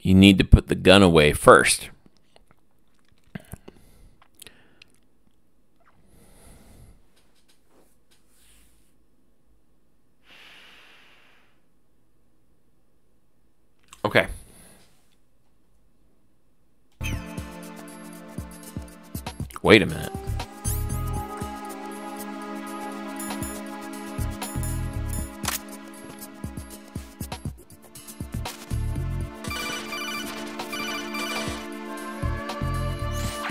S1: You need to put the gun away first. Okay. Wait a minute.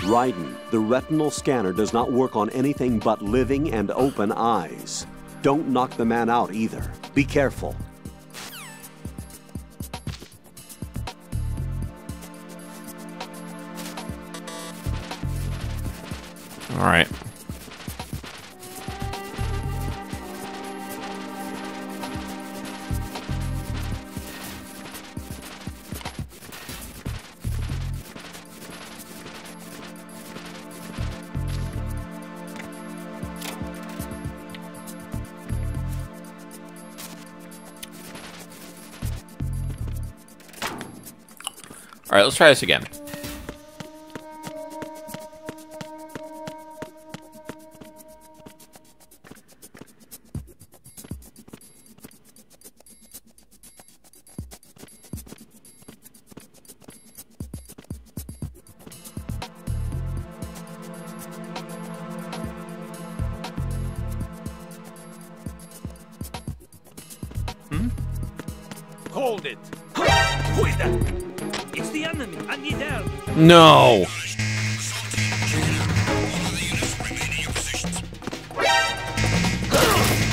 S8: Raiden, the retinal scanner does not work on anything but living and open eyes. Don't knock the man out either. Be careful.
S1: All right. All right, let's try this again.
S11: Hold it. Who is that? It's the enemy. I need help.
S1: No.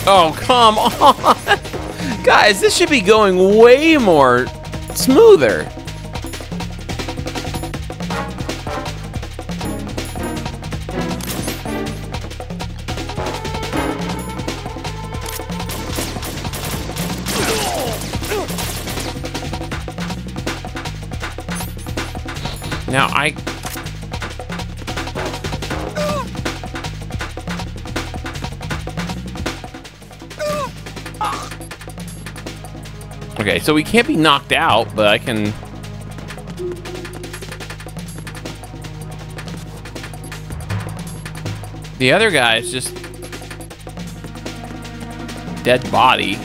S1: Oh, come on. Guys, this should be going way more smoother. Now okay, so we can't be knocked out, but I can... The other guy is just... dead body.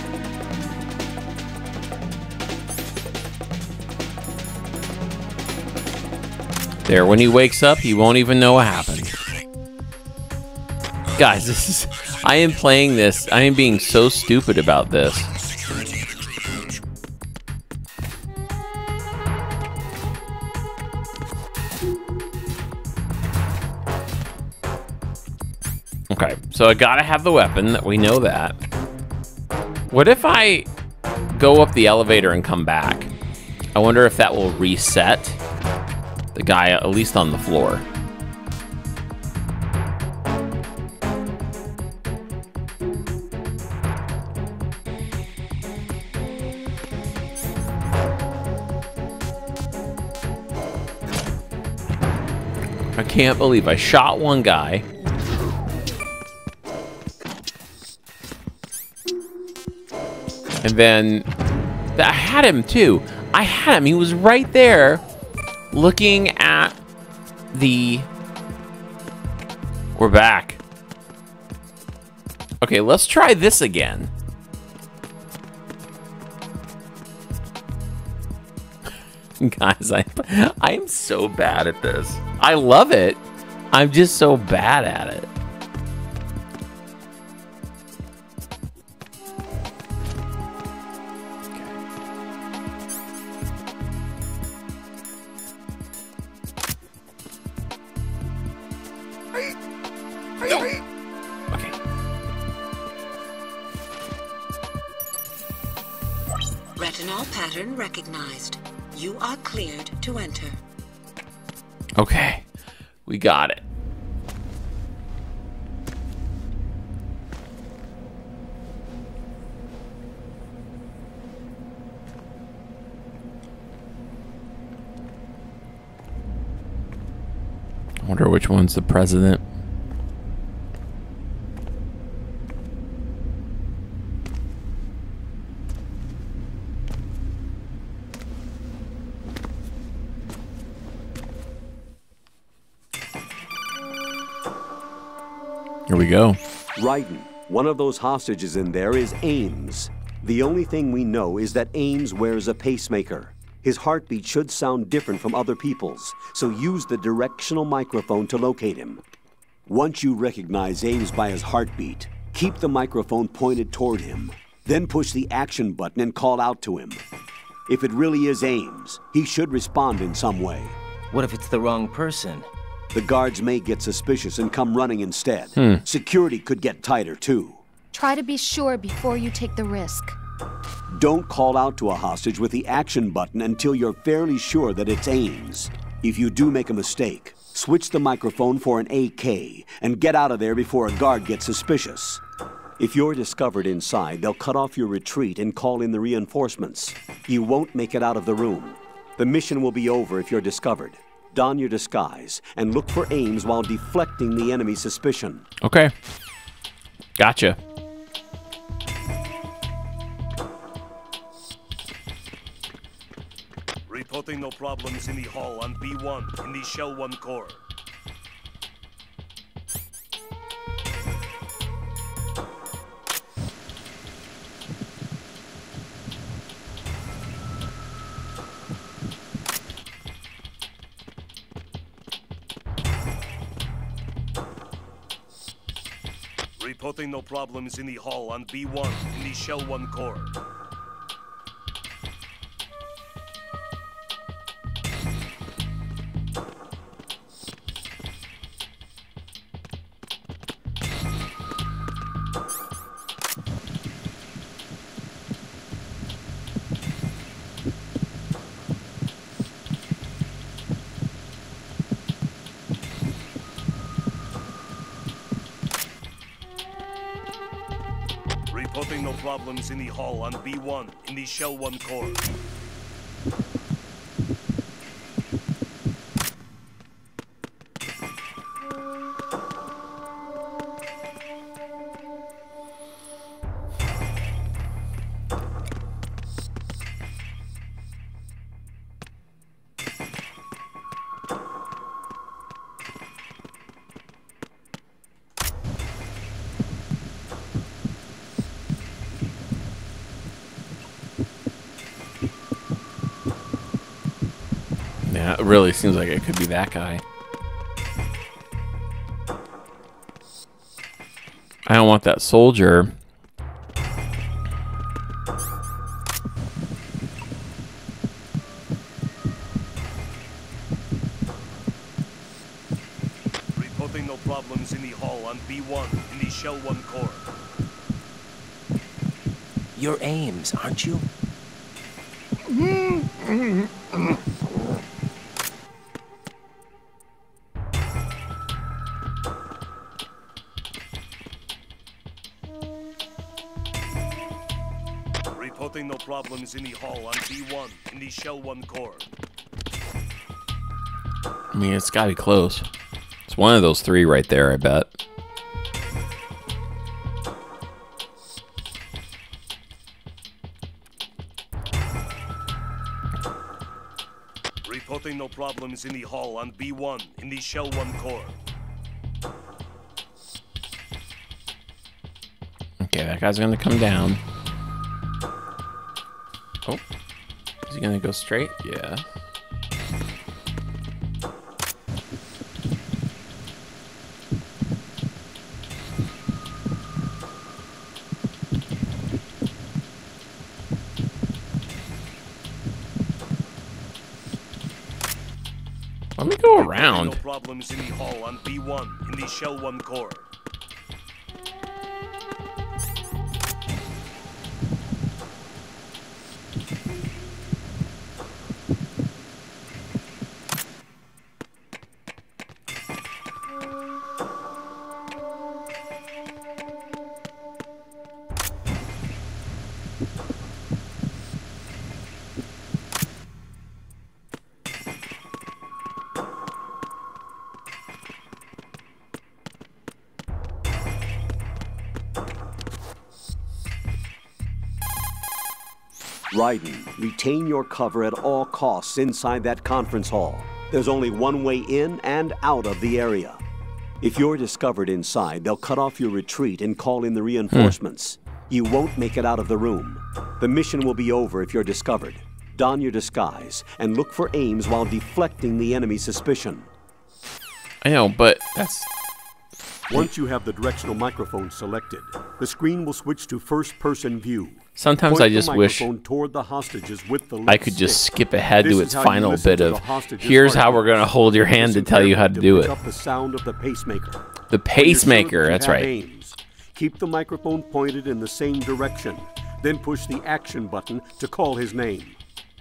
S1: There, when he wakes up, he won't even know what happened. Guys, this is... I am playing this. I am being so stupid about this. Okay, so I gotta have the weapon. We know that. What if I go up the elevator and come back. I wonder if that will reset the guy, at least on the floor. I can't believe I shot one guy. And then I had him too. I had him. He was right there looking at the... We're back. Okay, let's try this again. Guys, I am so bad at this. I love it. I'm just so bad at it.
S9: Retinol pattern recognized. You are cleared to enter.
S1: Okay, we got it. I wonder which one's the president. Here we go.
S8: Raiden, one of those hostages in there is Ames. The only thing we know is that Ames wears a pacemaker. His heartbeat should sound different from other people's, so use the directional microphone to locate him. Once you recognize Ames by his heartbeat, keep the microphone pointed toward him. Then push the action button and call out to him. If it really is Ames, he should respond in some way.
S5: What if it's the wrong person?
S8: The guards may get suspicious and come running instead. Security could get tighter, too.
S3: Try to be sure before you take the risk.
S8: Don't call out to a hostage with the action button until you're fairly sure that it's Ames. If you do make a mistake, switch the microphone for an AK and get out of there before a guard gets suspicious. If you're discovered inside, they'll cut off your retreat and call in the reinforcements. You won't make it out of the room. The mission will be over if you're discovered. Don your disguise and look for Ames while deflecting the enemy's suspicion.
S1: Okay. Gotcha.
S12: Reporting no problems in the hall on B1 in the Shell 1 core. Reporting no problems in the hall on B1 in the Shell 1 core. Reporting no problems in the hall on B1 in the Shell 1 core.
S1: Yeah, it really seems like it could be that guy. I don't want that soldier.
S12: Reporting no problems in the hall on B1 in the Shell 1 core.
S5: You're Ames, aren't you?
S12: Reporting no problems in the hall on B1 in the Shell 1 core.
S1: I mean, it's gotta be close. It's one of those three right there, I bet.
S12: Reporting no problems in the hall on B1 in the Shell 1 core.
S1: Okay, that guy's gonna come down. Oh, is he gonna go straight? Yeah. Let me go around.
S12: No problems in the hall on B1 in the Shell 1 core.
S8: Raiden, retain your cover at all costs inside that conference hall. There's only one way in and out of the area. If you're discovered inside, they'll cut off your retreat and call in the reinforcements. You won't make it out of the room. The mission will be over if you're discovered. Don your disguise and look for Ames while deflecting the enemy's suspicion.
S1: I know, but that's...
S8: Once you have the directional microphone selected, the screen will switch to first-person view.
S1: Sometimes
S8: Point
S1: I just wish
S8: toward the hostages with the
S1: I could just skip ahead to its final bit
S8: to
S1: of,
S8: the hostage's
S1: here's how
S8: heartbeat.
S1: we're going to hold your hand to tell you how to do
S8: pick
S1: it.
S8: up the sound of the pacemaker.
S1: The
S8: When you're
S1: pacemaker,
S8: sure that
S1: that's
S8: you have
S1: right.
S8: Ames, keep the microphone pointed in the same direction. Then push the action button to call his name.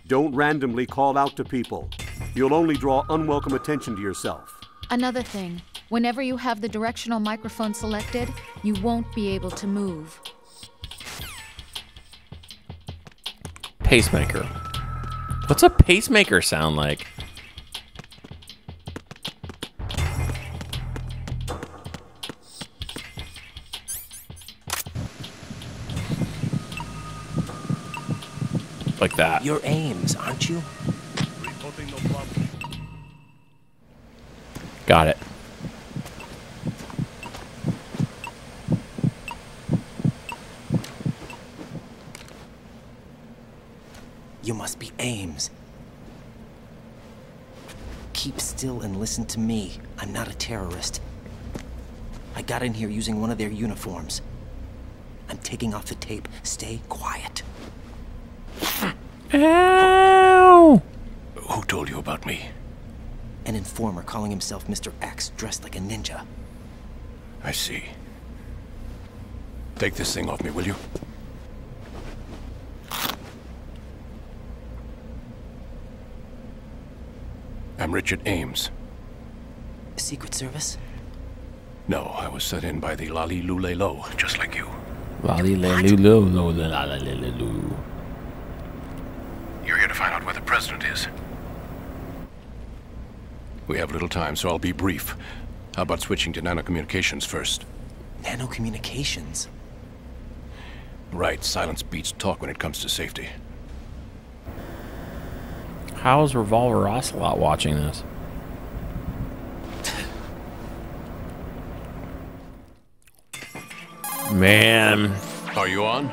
S8: Don't randomly call out to people. You'll only draw unwelcome attention to yourself.
S3: Another thing, whenever you have the directional microphone selected, you won't be able to move.
S1: Pacemaker. What's a pacemaker sound like? Like that.
S5: You're Ames, aren't you?
S12: Reporting no problem.
S1: Got it.
S5: You must be Ames. Keep still and listen to me. I'm not a terrorist. I got in here using one of their uniforms. I'm taking off the tape. Stay quiet.
S1: Ow!
S13: Who told you about me?
S5: An informer calling himself Mr. X, dressed like a ninja.
S13: I see. Take this thing off me, will you? I'm Richard Ames.
S5: Secret Service?
S13: No, I was sent in by the Lali Lule Lo, just like you.
S1: Lali Lulu Lulu.
S13: You're here to find out where the president is. We have little time, so I'll be brief. How about switching to nanocommunications first?
S5: Nanocommunications?
S13: Right, silence beats talk when it comes to safety.
S1: How's Revolver Ocelot watching this? Man.
S13: Are you on?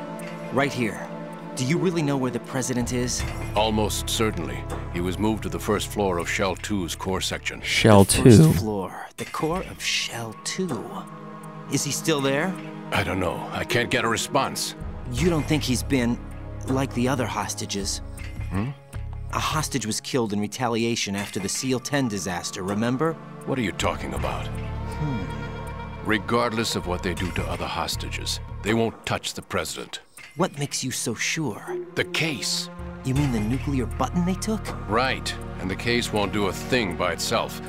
S5: Right here. Do you really know where the president is?
S13: Almost certainly. He was moved to the first floor of Shell 2's core section.
S1: Shell
S5: The
S1: 2?
S5: first floor. The core of Shell 2. Is he still there?
S13: I don't know. I can't get a response.
S5: You don't think he's been like the other hostages?
S13: Hmm?
S5: A hostage was killed in retaliation after the SEAL 10 disaster, remember?
S13: What are you talking about? Regardless of what they do to other hostages, they won't touch the president.
S5: What makes you so sure?
S13: The case.
S5: You mean the nuclear button they took?
S13: Right, and the case won't do a thing by itself.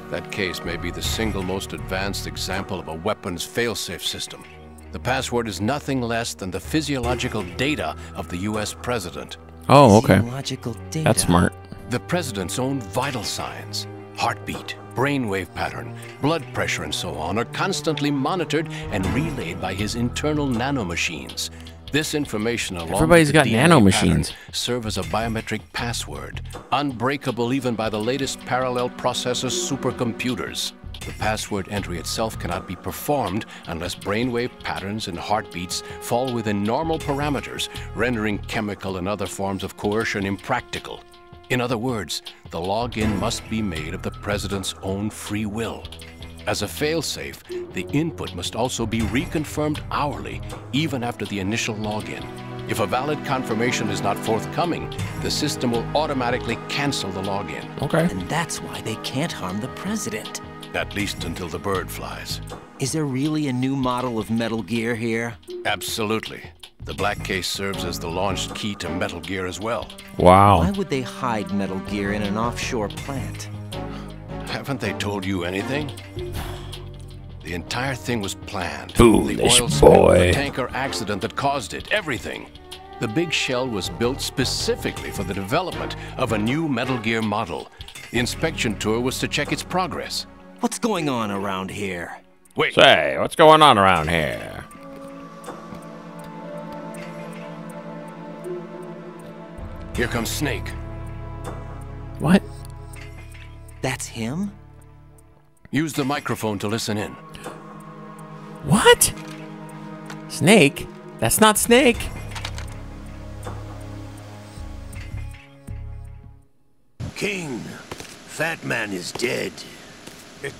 S13: That case may be the single most advanced example of a weapons failsafe system. The password is nothing less than the physiological data of the US president.
S1: Oh, okay.
S5: Physiological data.
S1: That's smart.
S13: The president's own vital signs, heartbeat, brainwave pattern, blood pressure, and so on are constantly monitored and relayed by his internal nanomachines. This information, along
S1: Everybody's
S13: with the
S1: got
S13: DNA
S1: nanomachines.
S13: pattern, serve as a biometric password, unbreakable even by the latest parallel processor supercomputers. The password entry itself cannot be performed unless brainwave patterns and heartbeats fall within normal parameters, rendering chemical and other forms of coercion impractical. In other words, the login must be made of the president's own free will. As a failsafe, the input must also be reconfirmed hourly, even after the initial login. If a valid confirmation is not forthcoming, the system will automatically cancel the login.
S1: Okay.
S5: And that's why they can't harm the president.
S13: At least until the bird flies.
S5: Is there really a new model of Metal Gear here?
S13: Absolutely. The black case serves as the launch key to Metal Gear as well.
S1: Wow.
S5: Why would they hide Metal Gear in an offshore plant?
S13: Haven't they told you anything? The entire thing was planned.
S1: Foolish
S13: the oil spill,
S1: boy.
S13: the tanker accident that caused it, everything. The big shell was built specifically for the development of a new Metal Gear model. The inspection tour was to check its progress.
S5: What's going on around here?
S13: Wait.
S1: Say, what's going on around here?
S13: Here comes Snake.
S1: What?
S5: That's him?
S13: Use the microphone to listen in.
S1: What? Snake? That's not Snake.
S14: King, Fat Man is dead.
S15: It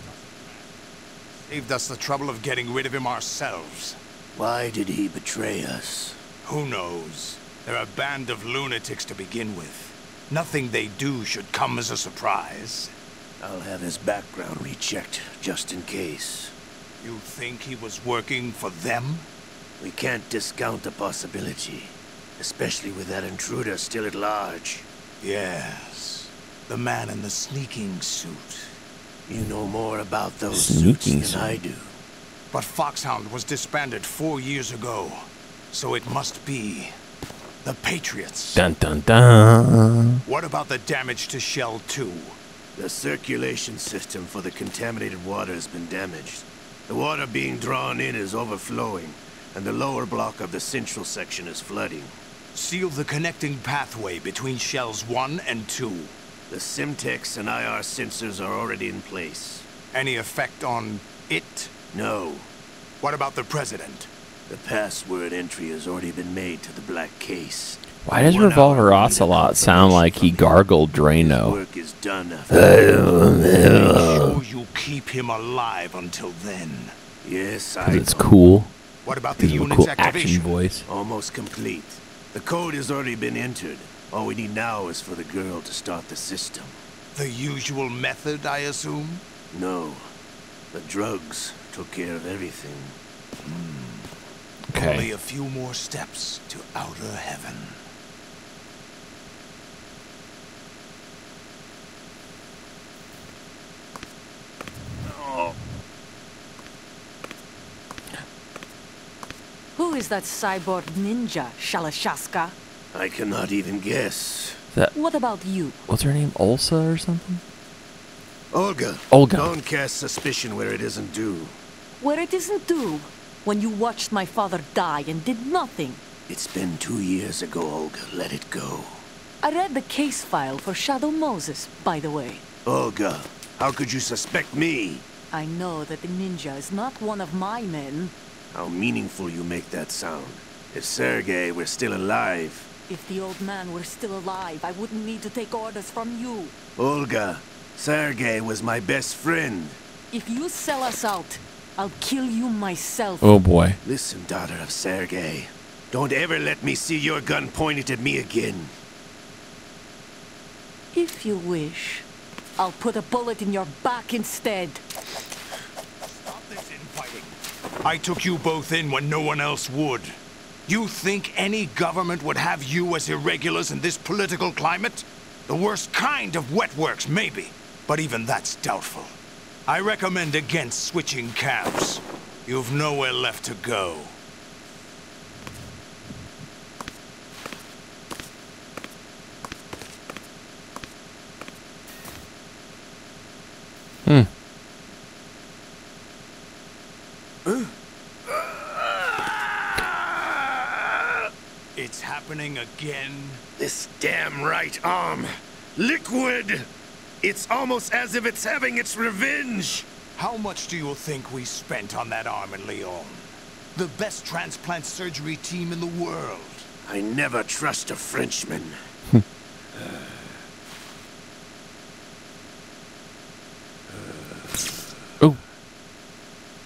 S15: saved us the trouble of getting rid of him ourselves.
S14: Why did he betray us?
S15: Who knows? They're a band of lunatics to begin with. Nothing they do should come as a surprise.
S14: I'll have his background rechecked, just in case.
S15: You think he was working for them?
S14: We can't discount the possibility, especially with that intruder still at large.
S15: Yes, the man in the sneaking suit.
S14: You know more about those suits than I do.
S15: But Foxhound was disbanded 4 years ago, so it must be the Patriots.
S1: Dun dun dun.
S15: What about the damage to Shell 2?
S14: The circulation system for the contaminated water has been damaged. The water being drawn in is overflowing, and the lower block of the central section is flooding.
S15: Seal the connecting pathway between Shells 1 and 2.
S14: The Simtex and IR sensors are already in place.
S15: Any effect on it?
S14: No.
S15: What about the President?
S14: The password entry has already been made to the black case.
S1: Why does Revolver Ocelot sound like he gargled Drano?
S14: Work is done after.
S15: Make sure you keep him alive until then.
S14: Yes,
S1: Because it's cool.
S15: What about the
S1: Gives him a
S15: unit's
S1: cool action
S15: activation?
S1: voice.
S14: Almost complete. The code has already been entered. All we need now is for the girl to start the system.
S15: The usual method, I assume?
S14: No. The drugs took care of everything.
S1: Okay.
S15: Only a few more steps to outer heaven.
S16: Who is that cyborg ninja, Shalashaska?
S14: I cannot even guess.
S16: What about you?
S1: What's her name? Ulsa or something?
S14: Olga.
S1: Olga.
S14: Don't cast suspicion where it isn't due.
S16: Where it isn't due. When you watched my father die and did nothing.
S14: It's been 2 years ago, Olga. Let it go.
S16: I read the case file for Shadow Moses, by the way.
S14: Olga, how could you suspect me?
S16: I know that the ninja is not one of my men.
S14: How meaningful you make that sound. If Sergei were still alive...
S16: If the old man were still alive, I wouldn't need to take orders from you.
S14: Olga, Sergei was my best friend.
S16: If you sell us out, I'll kill you myself.
S1: Oh boy.
S14: Listen, daughter of Sergei. Don't ever let me see your gun pointed at me again.
S16: If you wish, I'll put a bullet in your back instead.
S15: Stop this infighting. I took you both in when no one else would. You think any government would have you as irregulars in this political climate? The worst kind of wet works, maybe. But even that's doubtful. I recommend against switching camps. You've nowhere left to go. It's happening again.
S14: This damn right arm. Liquid! It's almost as if it's having its revenge!
S15: How much do you think we spent on that arm in Lyon? The best transplant surgery team in the world.
S14: I never trust a Frenchman.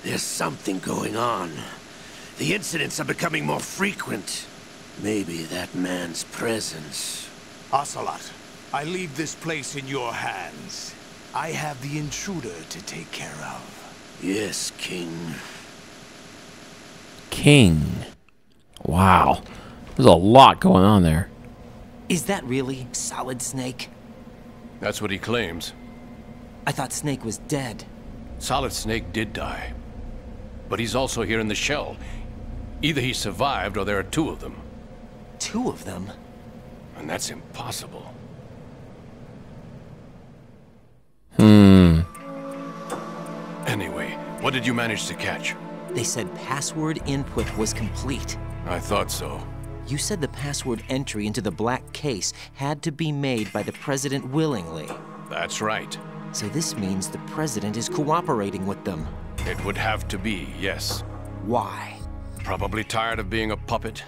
S14: There's something going on. The incidents are becoming more frequent. Maybe that man's presence.
S15: Ocelot, I leave this place in your hands. I have the intruder to take care of.
S14: Yes, King.
S1: King. Wow. There's a lot going on there.
S5: Is that really Solid Snake?
S13: That's what he claims.
S5: I thought Snake was dead.
S13: Solid Snake did die. But he's also here in the shell. Either he survived or there are two of them.
S5: Two of them?
S13: And that's impossible. Anyway, what did you manage to catch?
S5: They said password input was complete.
S13: I thought so.
S5: You said the password entry into the black case had to be made by the president willingly.
S13: That's right.
S5: So this means the president is cooperating with them.
S13: It would have to be, yes.
S5: Why?
S13: Probably tired of being a puppet,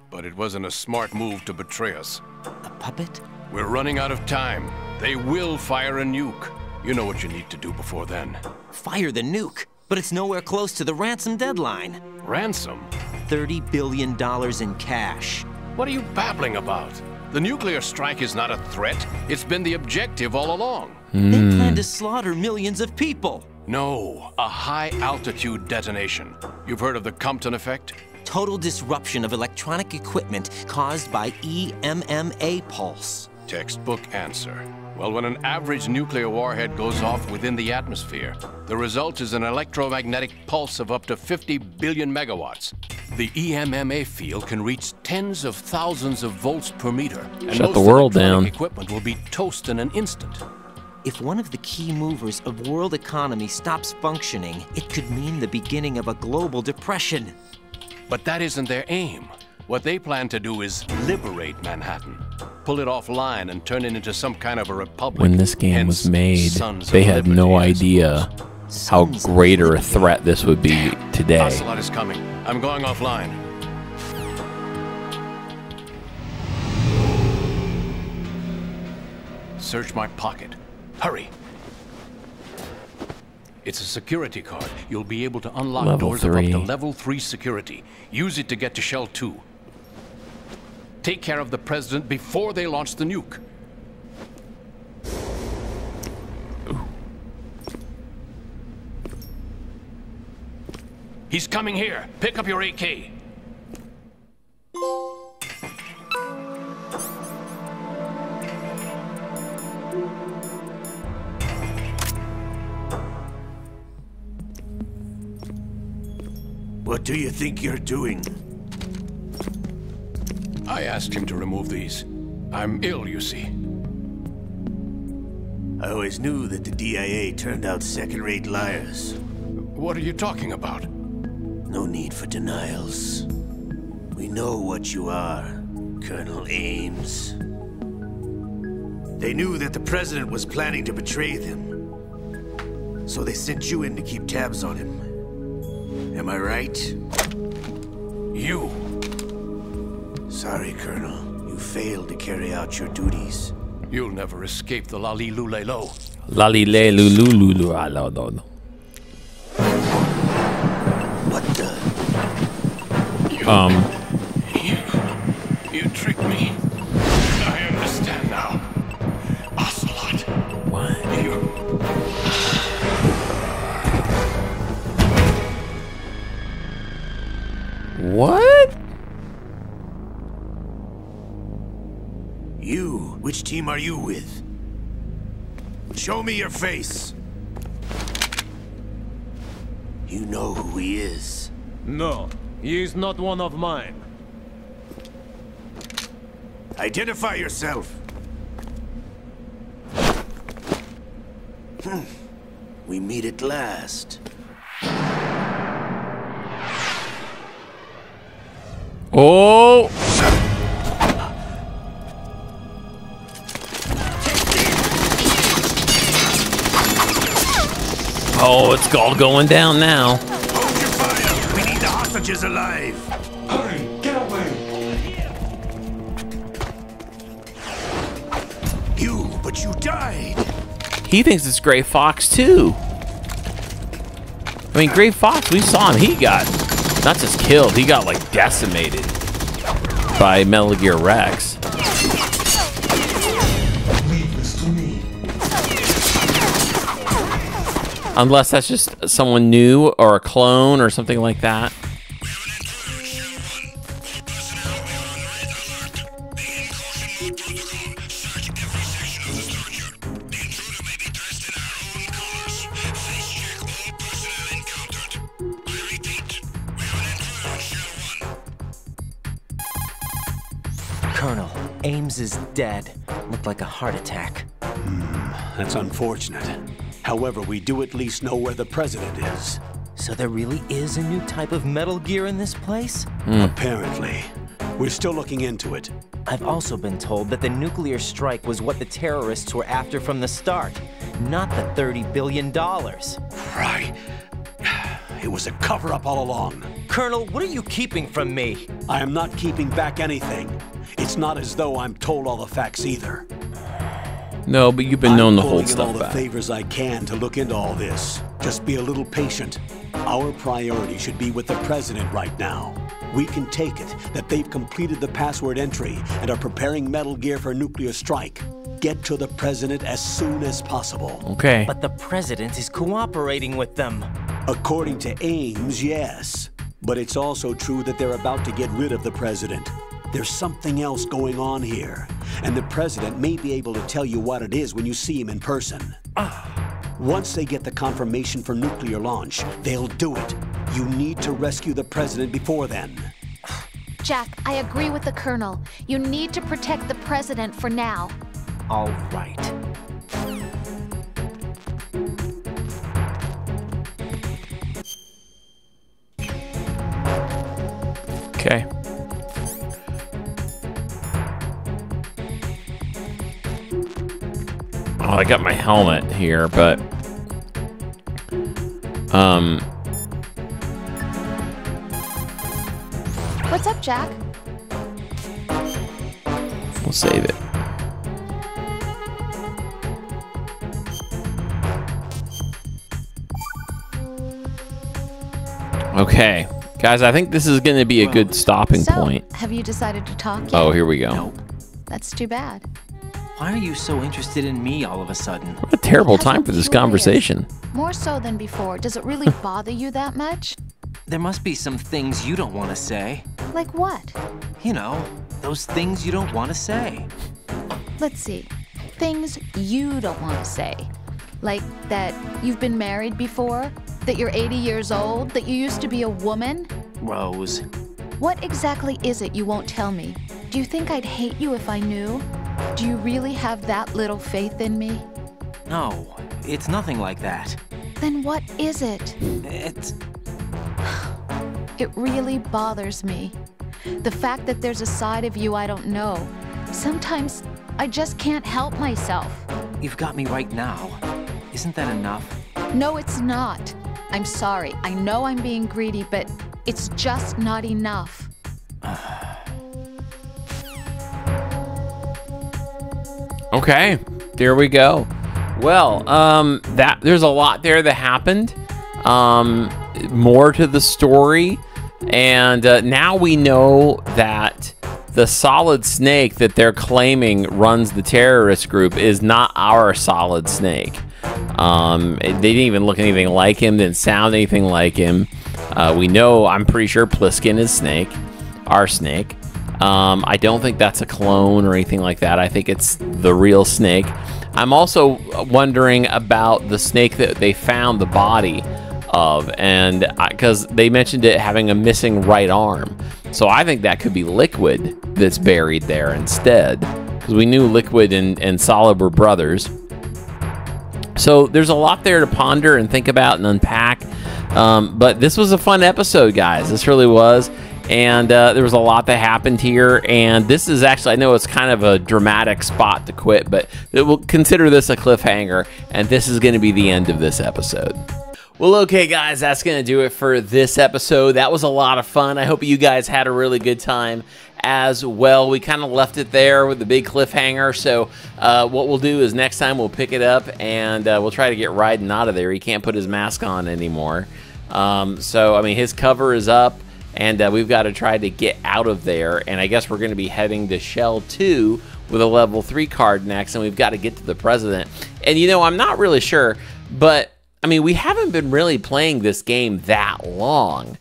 S13: but it wasn't a smart move to betray us.
S5: A puppet?
S13: We're running out of time. They will fire a nuke. You know what you need to do before then.
S5: Fire the nuke? But it's nowhere close to the ransom deadline.
S13: Ransom?
S5: $30 billion in cash.
S13: What are you babbling about? The nuclear strike is not a threat. It's been the objective all along.
S5: They plan to slaughter millions of people.
S13: No, a high-altitude detonation. You've heard of the Compton effect?
S5: Total disruption of electronic equipment caused by EMMA pulse.
S13: Textbook answer. Well, when an average nuclear warhead goes off within the atmosphere, the result is an electromagnetic pulse of up to 50 billion megawatts. The EMMA field can reach tens of thousands of volts per meter, and
S1: Shut the world down.
S13: Equipment will be toast in an instant.
S5: If one of the key movers of world economy stops functioning, it could mean the beginning of a global depression.
S13: But that isn't their aim. What they plan to do is liberate Manhattan, pull it offline and turn it into some kind of a republic.
S1: When this game was made, they had no idea how greater a threat this would be today.
S13: Ocelot is coming. I'm going offline. Search my pocket. Hurry. It's a security card. You'll be able to unlock
S1: Level
S13: doors
S1: 3.
S13: of up to level 3 security. Use it to get to Shell 2. Take care of the president before they launch the nuke. He's coming here. Pick up your AK.
S14: What do you think you're doing?
S13: I asked him to remove these. I'm ill, you see.
S14: I always knew that the DIA turned out second-rate liars.
S13: What are you talking about?
S14: No need for denials. We know what you are, Colonel Ames. They knew that the president was planning to betray them. So they sent you in to keep tabs on him. Am I right?
S13: You.
S14: Sorry, Colonel. You failed to carry out your duties.
S13: You'll never escape the Lalilulelo.
S1: Lalilulululu.
S14: What the?
S13: You tricked me. I understand now. Ocelot.
S1: What? What?
S14: You? Which team are you with? Show me your face. You know who he is.
S12: No, he is not one of mine.
S14: Identify yourself. We meet at last.
S1: Oh! Oh, it's all going down now.
S14: Hold your fire! We need the hostages alive!
S7: Hurry, get away!
S14: But you died!
S1: He thinks it's Gray Fox, too. I mean, Gray Fox, we saw him. He got, not just killed, he got, like, decimated by Metal Gear Rex.
S7: Leave this to me.
S1: Unless that's just someone new or a clone or something like that.
S5: Colonel, Ames is dead. Looked like a heart attack.
S8: That's unfortunate. However, we do at least know where the president is.
S5: So there really is a new type of Metal Gear in this place?
S8: Apparently. We're still looking into it.
S5: I've also been told that the nuclear strike was what the terrorists were after from the start, not the $30 billion.
S8: Right. It was a cover-up all along.
S5: Colonel, what are you keeping from me?
S8: I am not keeping back anything. It's not as though I'm told all the facts either.
S1: No, but you've been known to hold
S8: I'm
S1: stuff
S8: pulling in all
S1: back.
S8: the favors I can to look into all this. Just be a little patient. Our priority should be with the president right now. We can take it that they've completed the password entry and are preparing Metal Gear for a nuclear strike. Get to the president as soon as possible.
S1: Okay.
S5: But the president is cooperating with them.
S8: According to Ames, yes. But it's also true that they're about to get rid of the president. There's something else going on here, and the president may be able to tell you what it is when you see him in person. Once they get the confirmation for nuclear launch, they'll do it. You need to rescue the president before then.
S3: Jack, I agree with the Colonel. You need to protect the president for now.
S5: All right.
S1: Okay. Oh, I got my helmet here, but
S3: What's up, Jack?
S1: we'll save it. Okay, guys, I think this is going to be a good stopping point.
S3: Have you decided to talk yet?
S1: Oh, here we go.
S3: That's too bad.
S5: Why are you so interested in me all of a sudden?
S1: What a terrible time for this conversation.
S3: More so than before. Does it really bother you that much?
S5: There must be some things you don't want to say.
S3: Like what?
S5: You know, those things you don't want to say.
S3: Let's see. Things you don't want to say. Like that you've been married before? That you're 80 years old? That you used to be a woman?
S5: Rose.
S3: What exactly is it you won't tell me? Do you think I'd hate you if I knew? Do you really have that little faith in me?
S5: No, it's nothing like that.
S3: Then what is it? It really bothers me. The fact that there's a side of you I don't know. Sometimes I just can't help myself.
S5: You've got me right now. Isn't that enough?
S3: No, it's not. I'm sorry. I know I'm being greedy, but it's just not enough.
S1: Okay, there we go. Well, there's a lot there that happened. More to the story, and now we know that the Solid Snake that they're claiming runs the terrorist group is not our Solid Snake. They didn't even look anything like him, didn't sound anything like him. We know, I'm pretty sure Pliskin is Snake, our Snake. I don't think that's a clone or anything like that. I think it's the real snake. I'm also wondering about the snake that they found the body of, and because they mentioned it having a missing right arm. So I think that could be Liquid that's buried there instead, because we knew Liquid and Solid were brothers. So there's a lot there to ponder and think about and unpack. But this was a fun episode, guys. This really was. And there was a lot that happened here. And this is actually, I know it's kind of a dramatic spot to quit, but we'll consider this a cliffhanger. And this is going to be the end of this episode. Well, okay, guys, that's going to do it for this episode. That was a lot of fun. I hope you guys had a really good time as well. We kind of left it there with the big cliffhanger. So what we'll do is next time we'll pick it up and we'll try to get Raiden out of there. He can't put his mask on anymore. So, I mean, his cover is up, and we've got to try to get out of there. And I guess we're going to be heading to Shell 2 with a level 3 card next, and we've got to get to the president. And, you know, I'm not really sure, but I mean, we haven't been really playing this game that long,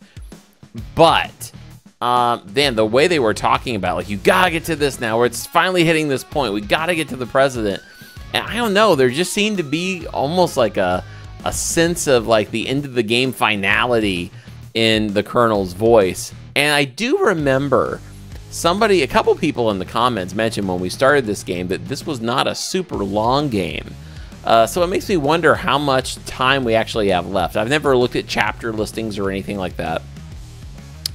S1: but then the way they were talking about, like, you gotta get to this now, where it's finally hitting this point, we gotta get to the president. And I don't know, there just seemed to be almost like a sense of like the end of the game finality in the Colonel's voice. And I do remember a couple people in the comments mentioned when we started this game that this was not a super long game. So it makes me wonder how much time we actually have left. I've never looked at chapter listings or anything like that.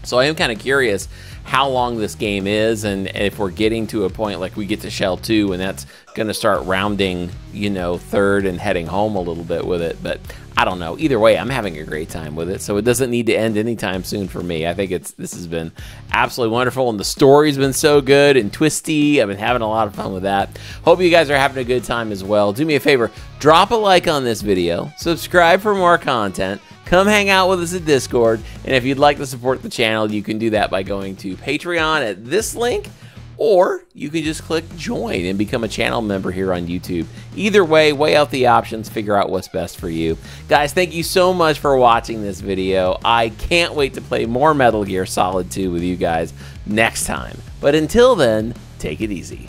S1: So I am kind of curious how long this game is, and if we're getting to a point like we get to Shell 2 and that's going to start rounding, you know, third and heading home a little bit with it. But I don't know. Either way, I'm having a great time with it, so it doesn't need to end anytime soon for me. I think this has been absolutely wonderful, and the story's been so good and twisty. I've been having a lot of fun with that. Hope you guys are having a good time as well. Do me a favor, drop a like on this video, subscribe for more content, come hang out with us at Discord, and if you'd like to support the channel, you can do that by going to Patreon at this link, or you can just click join and become a channel member here on YouTube. Either way, weigh out the options, figure out what's best for you. Guys, thank you so much for watching this video. I can't wait to play more Metal Gear Solid 2 with you guys next time. But until then, take it easy.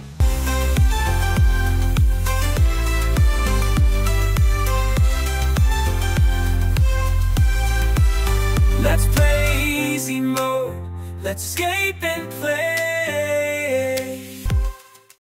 S2: Let's play easy mode. Let's escape and play.